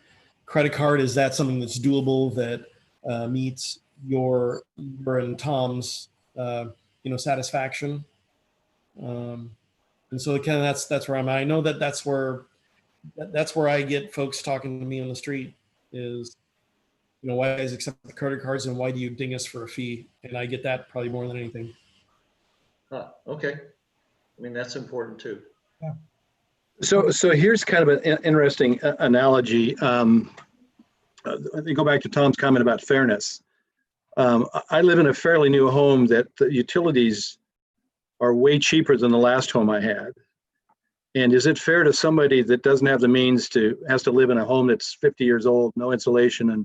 credit card, is that something that's doable that meets your and Tom's, satisfaction? And so kind of that's where I'm at. I know that's where I get folks talking to me on the street is, why guys accept the credit cards and why do you ding us for a fee? And I get that probably more than anything. Okay. I mean, that's important too. Yeah. So here's kind of an interesting analogy. I think go back to Tom's comment about fairness. I live in a fairly new home that the utilities are way cheaper than the last home I had. And is it fair to somebody that doesn't have the means has to live in a home that's 50 years old, no insulation, and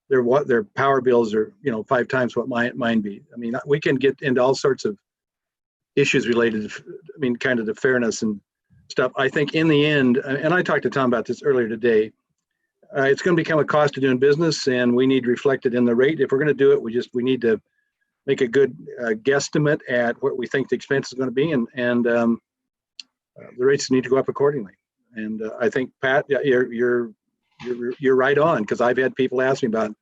their power bills are 5 times what mine be? I mean, we can get into all sorts of issues related to, kind of the fairness and stuff. I think in the end, and I talked to Tom about this earlier today, it's going to become a cost of doing business, and we need reflected in the rate. If we're going to do it, we need to make a good guesstimate at what we think the expense is going to be, and the rates need to go up accordingly. And I think, Pat, you're right on, because I've had people ask me about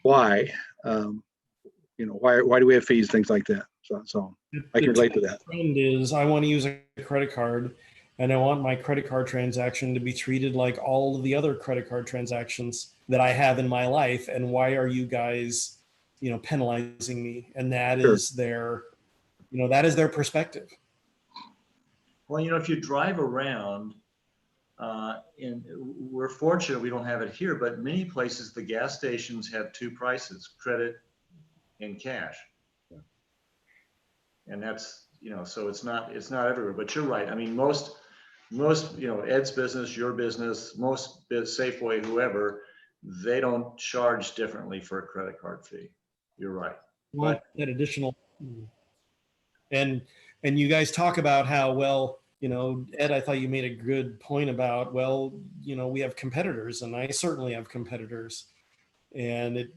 why, why do we have fees, things like that. So I can relate to that. The trend is I want to use a credit card, and I want my credit card transaction to be treated like all of the other credit card transactions that I have in my life. And why are you guys penalizing me, and that Sure. is their perspective. Well, if you drive around, and we're fortunate we don't have it here, but many places the gas stations have two prices: credit and cash. Yeah. And that's so it's not everywhere. But you're right. I mean, most Ed's business, your business, most Safeway, whoever, they don't charge differently for a credit card fee. You're right. But that additional, and you guys talk about how, well, Ed, I thought you made a good point about, well, we have competitors, and I certainly have competitors. And it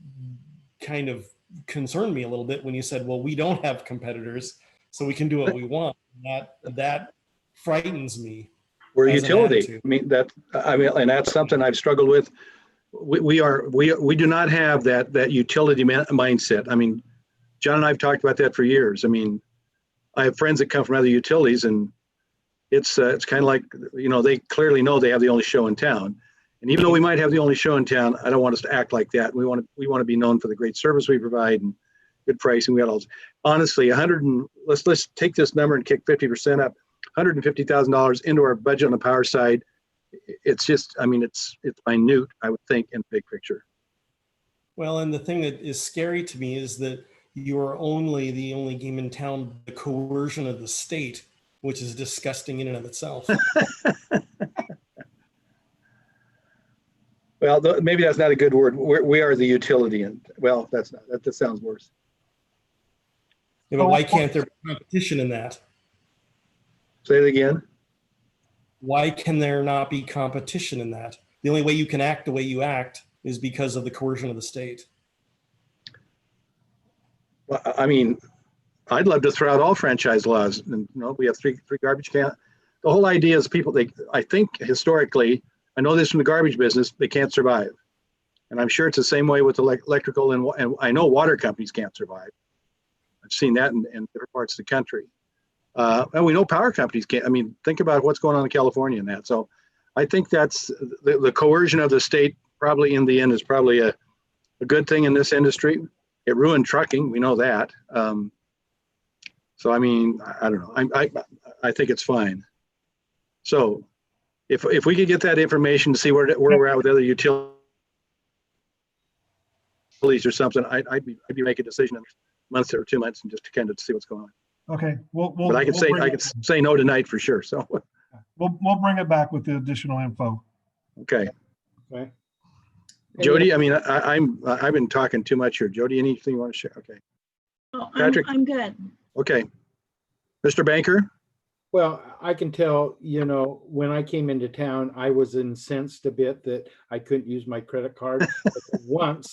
kind of concerned me a little bit when you said, well, we don't have competitors, so we can do what we want. That frightens me. We're a as an utility. attitude. And that's something I've struggled with. We do not have that utility mindset. I mean, John and I've talked about that for years. I mean, I have friends that come from other utilities, and it's kind of like, they clearly know they have the only show in town. And even though we might have the only show in town, I don't want us to act like that. We want to be known for the great service we provide and good pricing. We got all, honestly, let's take this number and kick 50% up, $150,000 into our budget on the power side. It's just, it's minute, I would think, in the big picture. Well, and the thing that is scary to me is that you're the only game in town, the coercion of the state, which is disgusting in and of itself. Well, maybe that's not a good word. We are the utility, and well, that sounds worse. Yeah, but why can't there be competition in that? Say it again. Why can there not be competition in that? The only way you can act the way you act is because of the coercion of the state. Well, I'd love to throw out all franchise laws. And we have three garbage cans. The whole idea is I think historically, I know this from the garbage business, they can't survive. And I'm sure it's the same way with electrical, and I know water companies can't survive. I've seen that in different parts of the country. And we know power companies can't. Think about what's going on in California and that. So I think that's the coercion of the state probably in the end is probably a good thing in this industry. It ruined trucking. We know that. So, I don't know. I think it's fine. So if we could get that information to see where we're at with other utilities or something, I'd be making a decision in a month or 2 months and just to kind of see what's going on. Okay, But I could say no tonight for sure. So we'll bring it back with the additional info. okay. Okay. Jody, I've been talking too much here. Jody, anything you want to share? Okay. Oh, Patrick? I'm good. Okay. Mr. Banker? Well, I can tell, when I came into town, I was incensed a bit that I couldn't use my credit card. But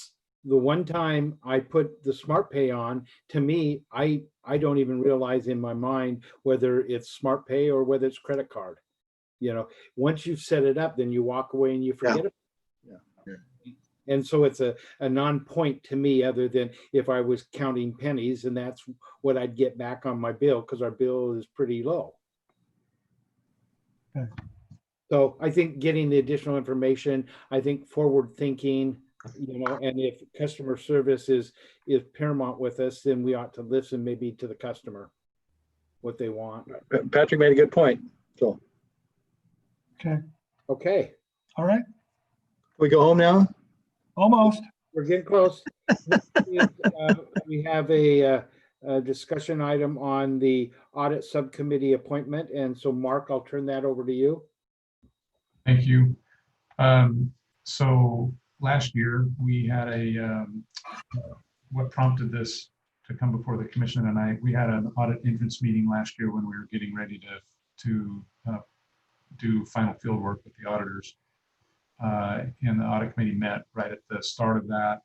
the one time I put the Smart Pay on, to me, I don't even realize in my mind whether it's Smart Pay or whether it's credit card. Once you've set it up, then you walk away and you forget it. Yeah. And so it's a non-point to me, other than if I was counting pennies, and that's what I'd get back on my bill, because our bill is pretty low. Okay. So I think getting the additional information, I think forward thinking, and if customer service is paramount with us, then we ought to listen maybe to the customer, what they want. Patrick made a good point. So. Okay. All right. We go home now? Almost. We're getting close. We have a discussion item on the audit subcommittee appointment. And so Mark, I'll turn that over to you. Thank you. So last year we had what prompted this to come before the commission tonight. We had an audit entrance meeting last year when we were getting ready to do final field work with the auditors. And the audit committee met right at the start of that.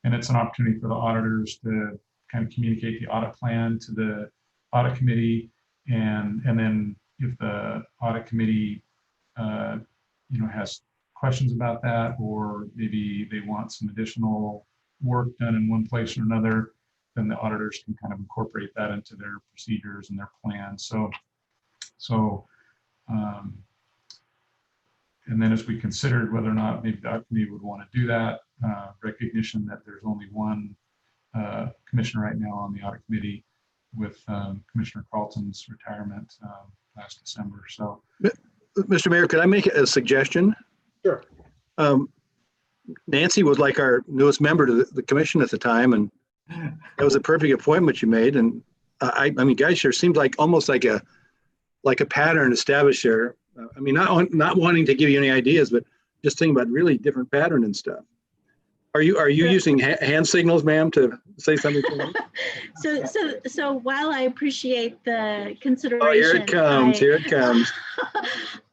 And it's an opportunity for the auditors to kind of communicate the audit plan to the audit committee. And then if the audit committee, has questions about that, or maybe they want some additional work done in one place or another, then the auditors can kind of incorporate that into their procedures and their plans. And then as we considered whether or not maybe the committee would want to do that, recognition that there's only one commissioner right now on the audit committee with Commissioner Carlton's retirement last December. So, Mr. Mayor, could I make a suggestion? Sure. Nancy was like our newest member to the commission at the time, and that was a perfect appointment you made. And I mean, guys, there seemed like almost like a pattern established there. I mean, not wanting to give you any ideas, but just thinking about really different pattern and stuff. Are you using hand signals, ma'am, to say something to me? So while I appreciate the consideration. Oh, here it comes. Here it comes.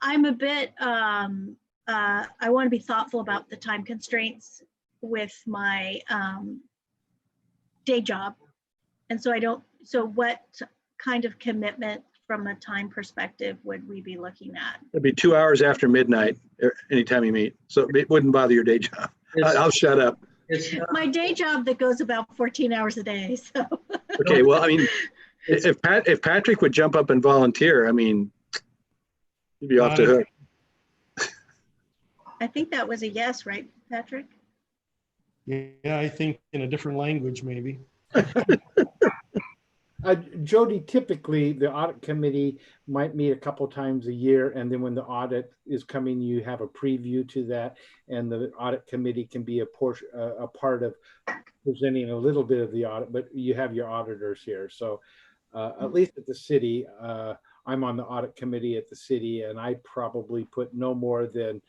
I'm a bit, I want to be thoughtful about the time constraints with my day job. And so what kind of commitment from a time perspective would we be looking at? It'd be 2 hours after midnight, anytime you meet. So it wouldn't bother your day job. I'll shut up. My day job that goes about 14 hours a day, so. Okay, well, I mean, if Patrick would jump up and volunteer, I mean, you'd be off the hook. I think that was a yes, right, Patrick? Yeah, I think in a different language, maybe. Jody, typically the audit committee might meet a couple times a year, and then when the audit is coming, you have a preview to that, and the audit committee can be a part of presenting a little bit of the audit, but you have your auditors here. So at least at the city, I'm on the audit committee at the city, and I probably put no more than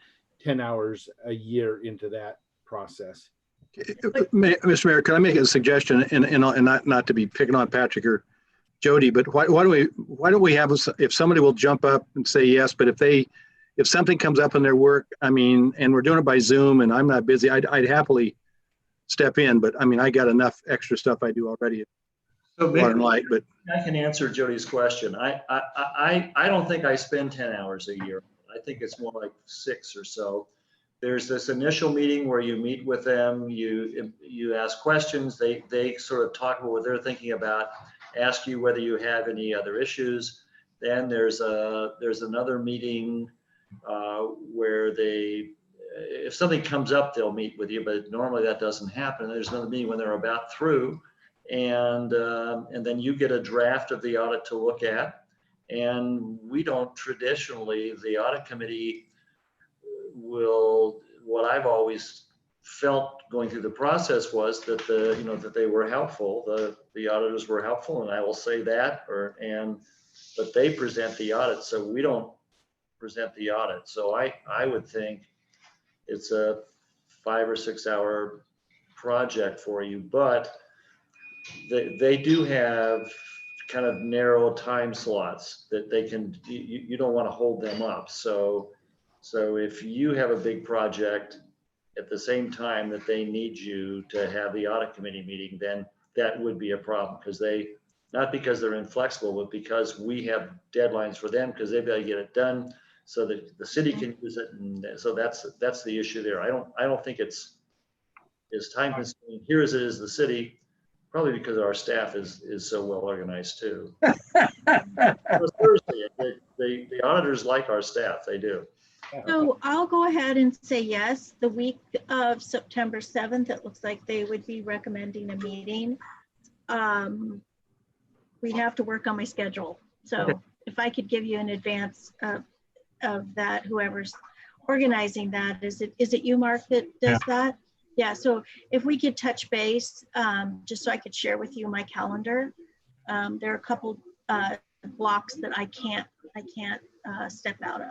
10 hours a year into that process. Mr. Mayor, can I make a suggestion, and not to be picking on Patrick or Jody, but why don't we have, if somebody will jump up and say yes, but if something comes up in their work, I mean, and we're doing it by Zoom and I'm not busy, I'd happily step in, but I mean, I got enough extra stuff I do already. So maybe light, but I can answer Jody's question. I don't think I spend 10 hours a year. I think it's more like 6 or so. There's this initial meeting where you meet with them, you ask questions, they sort of talk about what they're thinking about, ask you whether you have any other issues. Then there's another meeting where if something comes up, they'll meet with you, but normally that doesn't happen. There's another meeting when they're about through, and then you get a draft of the audit to look at. And we don't traditionally, the audit committee what I've always felt going through the process was that that they were helpful. The auditors were helpful, and I will say that, but they present the audit, so we don't present the audit. So I would think it's a 5 or 6 hour project for you, but they do have kind of narrow time slots that they can, you don't want to hold them up. So if you have a big project at the same time that they need you to have the audit committee meeting, then that would be a problem, because not because they're inflexible, but because we have deadlines for them, because they've got to get it done so that the city can use it. And so that's the issue there. I don't think it's time consuming here as it is the city, probably because our staff is so well organized too. Seriously, the auditors like our staff, they do. So I'll go ahead and say yes. The week of September 7th, it looks like they would be recommending a meeting. We'd have to work on my schedule. So if I could give you an advance of that, whoever's organizing that, is it you, Mark, that does that? Yeah, so if we could touch base, just so I could share with you my calendar. There are a couple blocks that I can't step out of.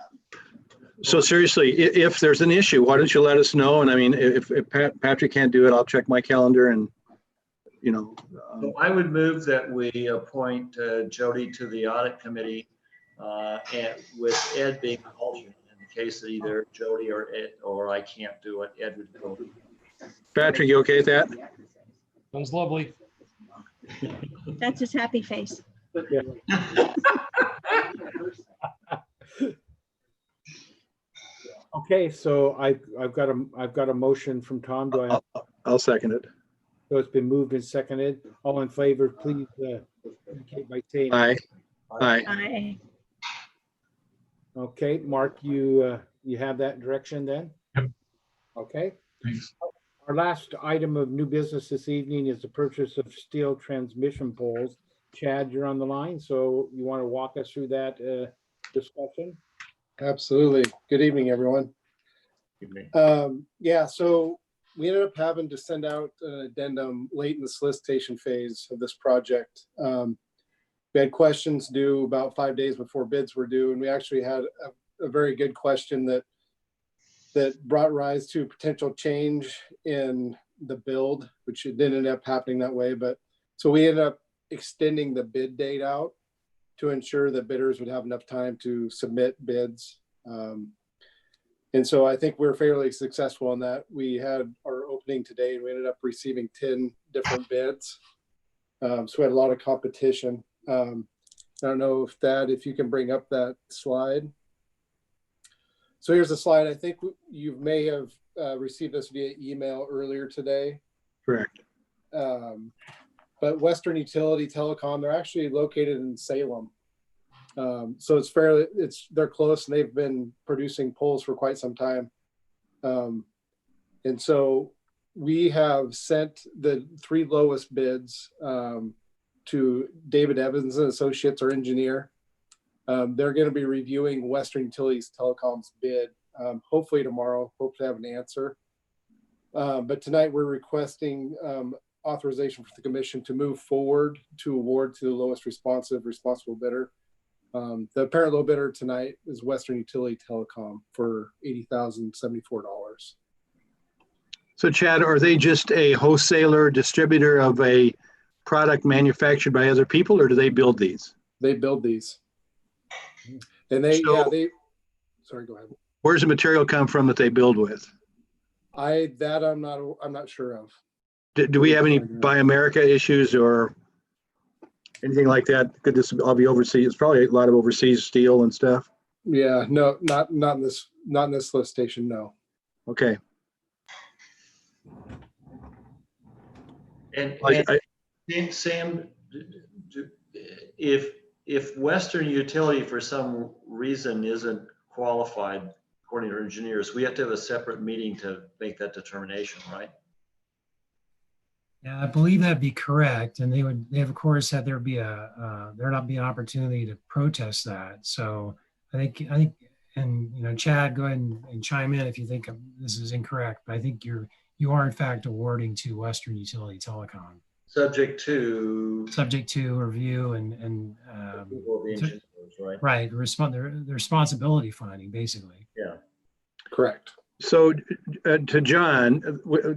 so seriously, if there's an issue, why don't you let us know? And I mean, if Patrick can't do it, I'll check my calendar and, So I would move that we appoint Jody to the audit committee, and with Ed being an alternate in the case that either Jody or Ed or I can't do it. Ed would go. Patrick, you okay with that? Sounds lovely. That's his happy face. Okay, so I've got a motion from Tom. Do I? I'll second it. So it's been moved and seconded. All in favor, please indicate by saying Aye. Aye. Aye. Okay, Mark, you have that direction then? Yep. Okay. Thanks. Our last item of new business this evening is the purchase of steel transmission poles. Chad, you're on the line, so you want to walk us through that discussion? Absolutely. Good evening, everyone. Yeah, so we ended up having to send out an addendum late in the solicitation phase of this project. We had questions due about 5 days before bids were due, and we actually had a very good question that brought rise to potential change in the build, which it didn't end up happening that way. But so we ended up extending the bid date out to ensure that bidders would have enough time to submit bids. And so I think we're fairly successful in that. We had our opening today and we ended up receiving 10 different bids. So we had a lot of competition. I don't know if you can bring up that slide. So here's the slide. I think you may have received this via email earlier today. Correct. But Western Utility Telecom, they're actually located in Salem. So they're close and they've been producing poles for quite some time. And so we have sent the 3 lowest bids to David Evans and Associates, our engineer. They're going to be reviewing Western Utilities Telecom's bid, hopefully tomorrow, hope to have an answer. But tonight we're requesting authorization for the commission to move forward to award to the lowest responsible bidder. The apparent low bidder tonight is Western Utility Telecom for $80,074. So Chad, are they just a wholesaler distributor of a product manufactured by other people, or do they build these? They build these. And sorry, go ahead. Where's the material come from that they build with? I'm not sure of. Do we have any Buy America issues or anything like that? Could this all be overseas? It's probably a lot of overseas steel and stuff. Yeah, no, not in this solicitation, no. Okay. And Sam, if Western Utility for some reason isn't qualified, according to our engineers, we have to have a separate meeting to make that determination, right? Yeah, I believe that'd be correct. And they of course had there not be an opportunity to protest that. So I think, and Chad, go ahead and chime in if you think this is incorrect, but I think you are in fact awarding to Western Utility Telecom. Subject to review and right? Right, the responsibility finding, basically. Yeah, correct. So to John,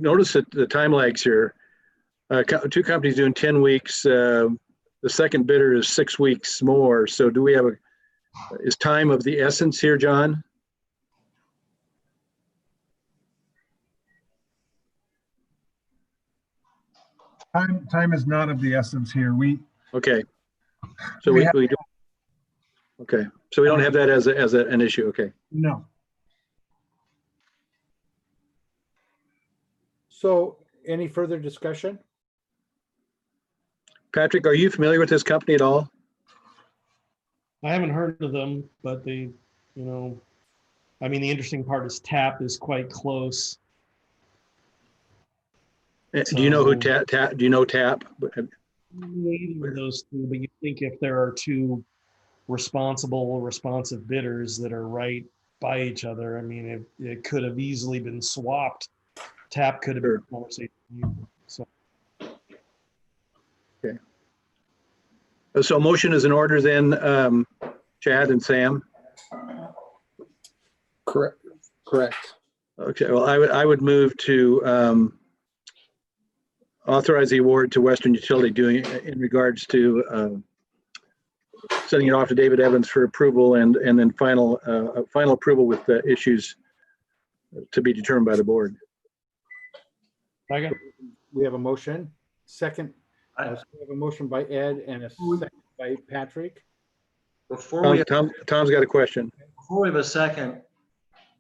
notice that the time lags here. 2 companies doing 10 weeks. The second bidder is 6 weeks more. So do we have is time of the essence here, John? Time is not of the essence here. Okay. So we don't. Okay. So we don't have that as an issue. Okay. No. So any further discussion? Patrick, are you familiar with this company at all? I haven't heard of them, but the interesting part is TAP is quite close. Do you know who TAP? Do you know TAP? Neither of those two, but you think if there are 2 responsive bidders that are right by each other, I mean, it could have easily been swapped. TAP could have been a conversation. So. Okay. So motion is in order then, Chad and Sam? Correct. Okay, well, I would move to authorize the award to Western Utility in regards to sending it off to David Evans for approval and then final approval with the issues to be determined by the board. Second. We have a motion. Second. We have a motion by Ed and a second by Patrick. Tom's got a question. Before we have a second,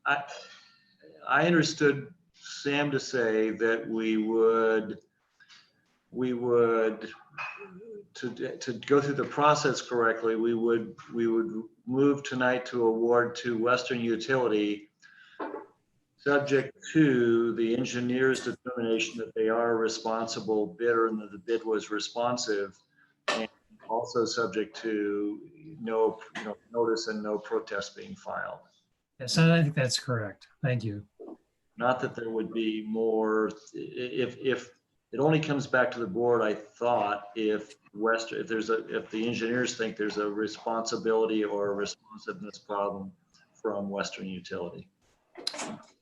I understood Sam to say that we would to go through the process correctly, we would move tonight to award to Western Utility subject to the engineer's determination that they are a responsible bidder and that the bid was responsive, and also subject to no, notice and no protest being filed. Yes, I think that's correct. Thank you. Not that there would be more, if it only comes back to the board, I thought, if the engineers think there's a responsibility or a responsiveness problem from Western Utility.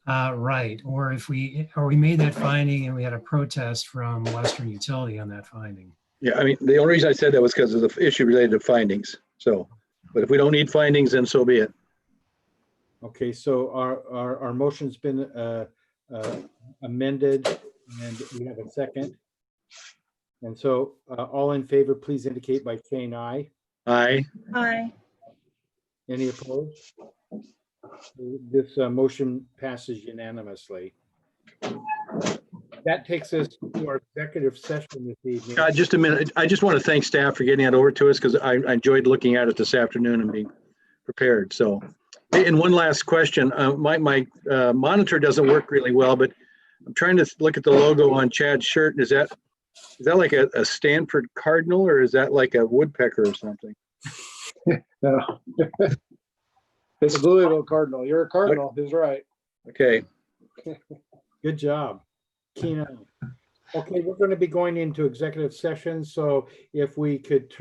Right, or if we made that finding and we had a protest from Western Utility on that finding. Yeah, I mean, the only reason I said that was because of the issue related to findings. So, but if we don't need findings, then so be it. Okay, so our motion's been amended and we have a second. And so all in favor, please indicate by saying aye. Aye. Aye. Any opposed? This motion passes unanimously. That takes us to our executive session this evening. God, just a minute. I just want to thank staff for getting that over to us because I enjoyed looking at it this afternoon and being prepared. So, and one last question. My monitor doesn't work really well, but I'm trying to look at the logo on Chad's shirt. Is that like a Stanford Cardinal or is that like a woodpecker or something? No. It's a Louisville Cardinal. You're a Cardinal. He's right. Okay. Good job. Keen eye. Okay, we're going to be going into executive session. So if we could turn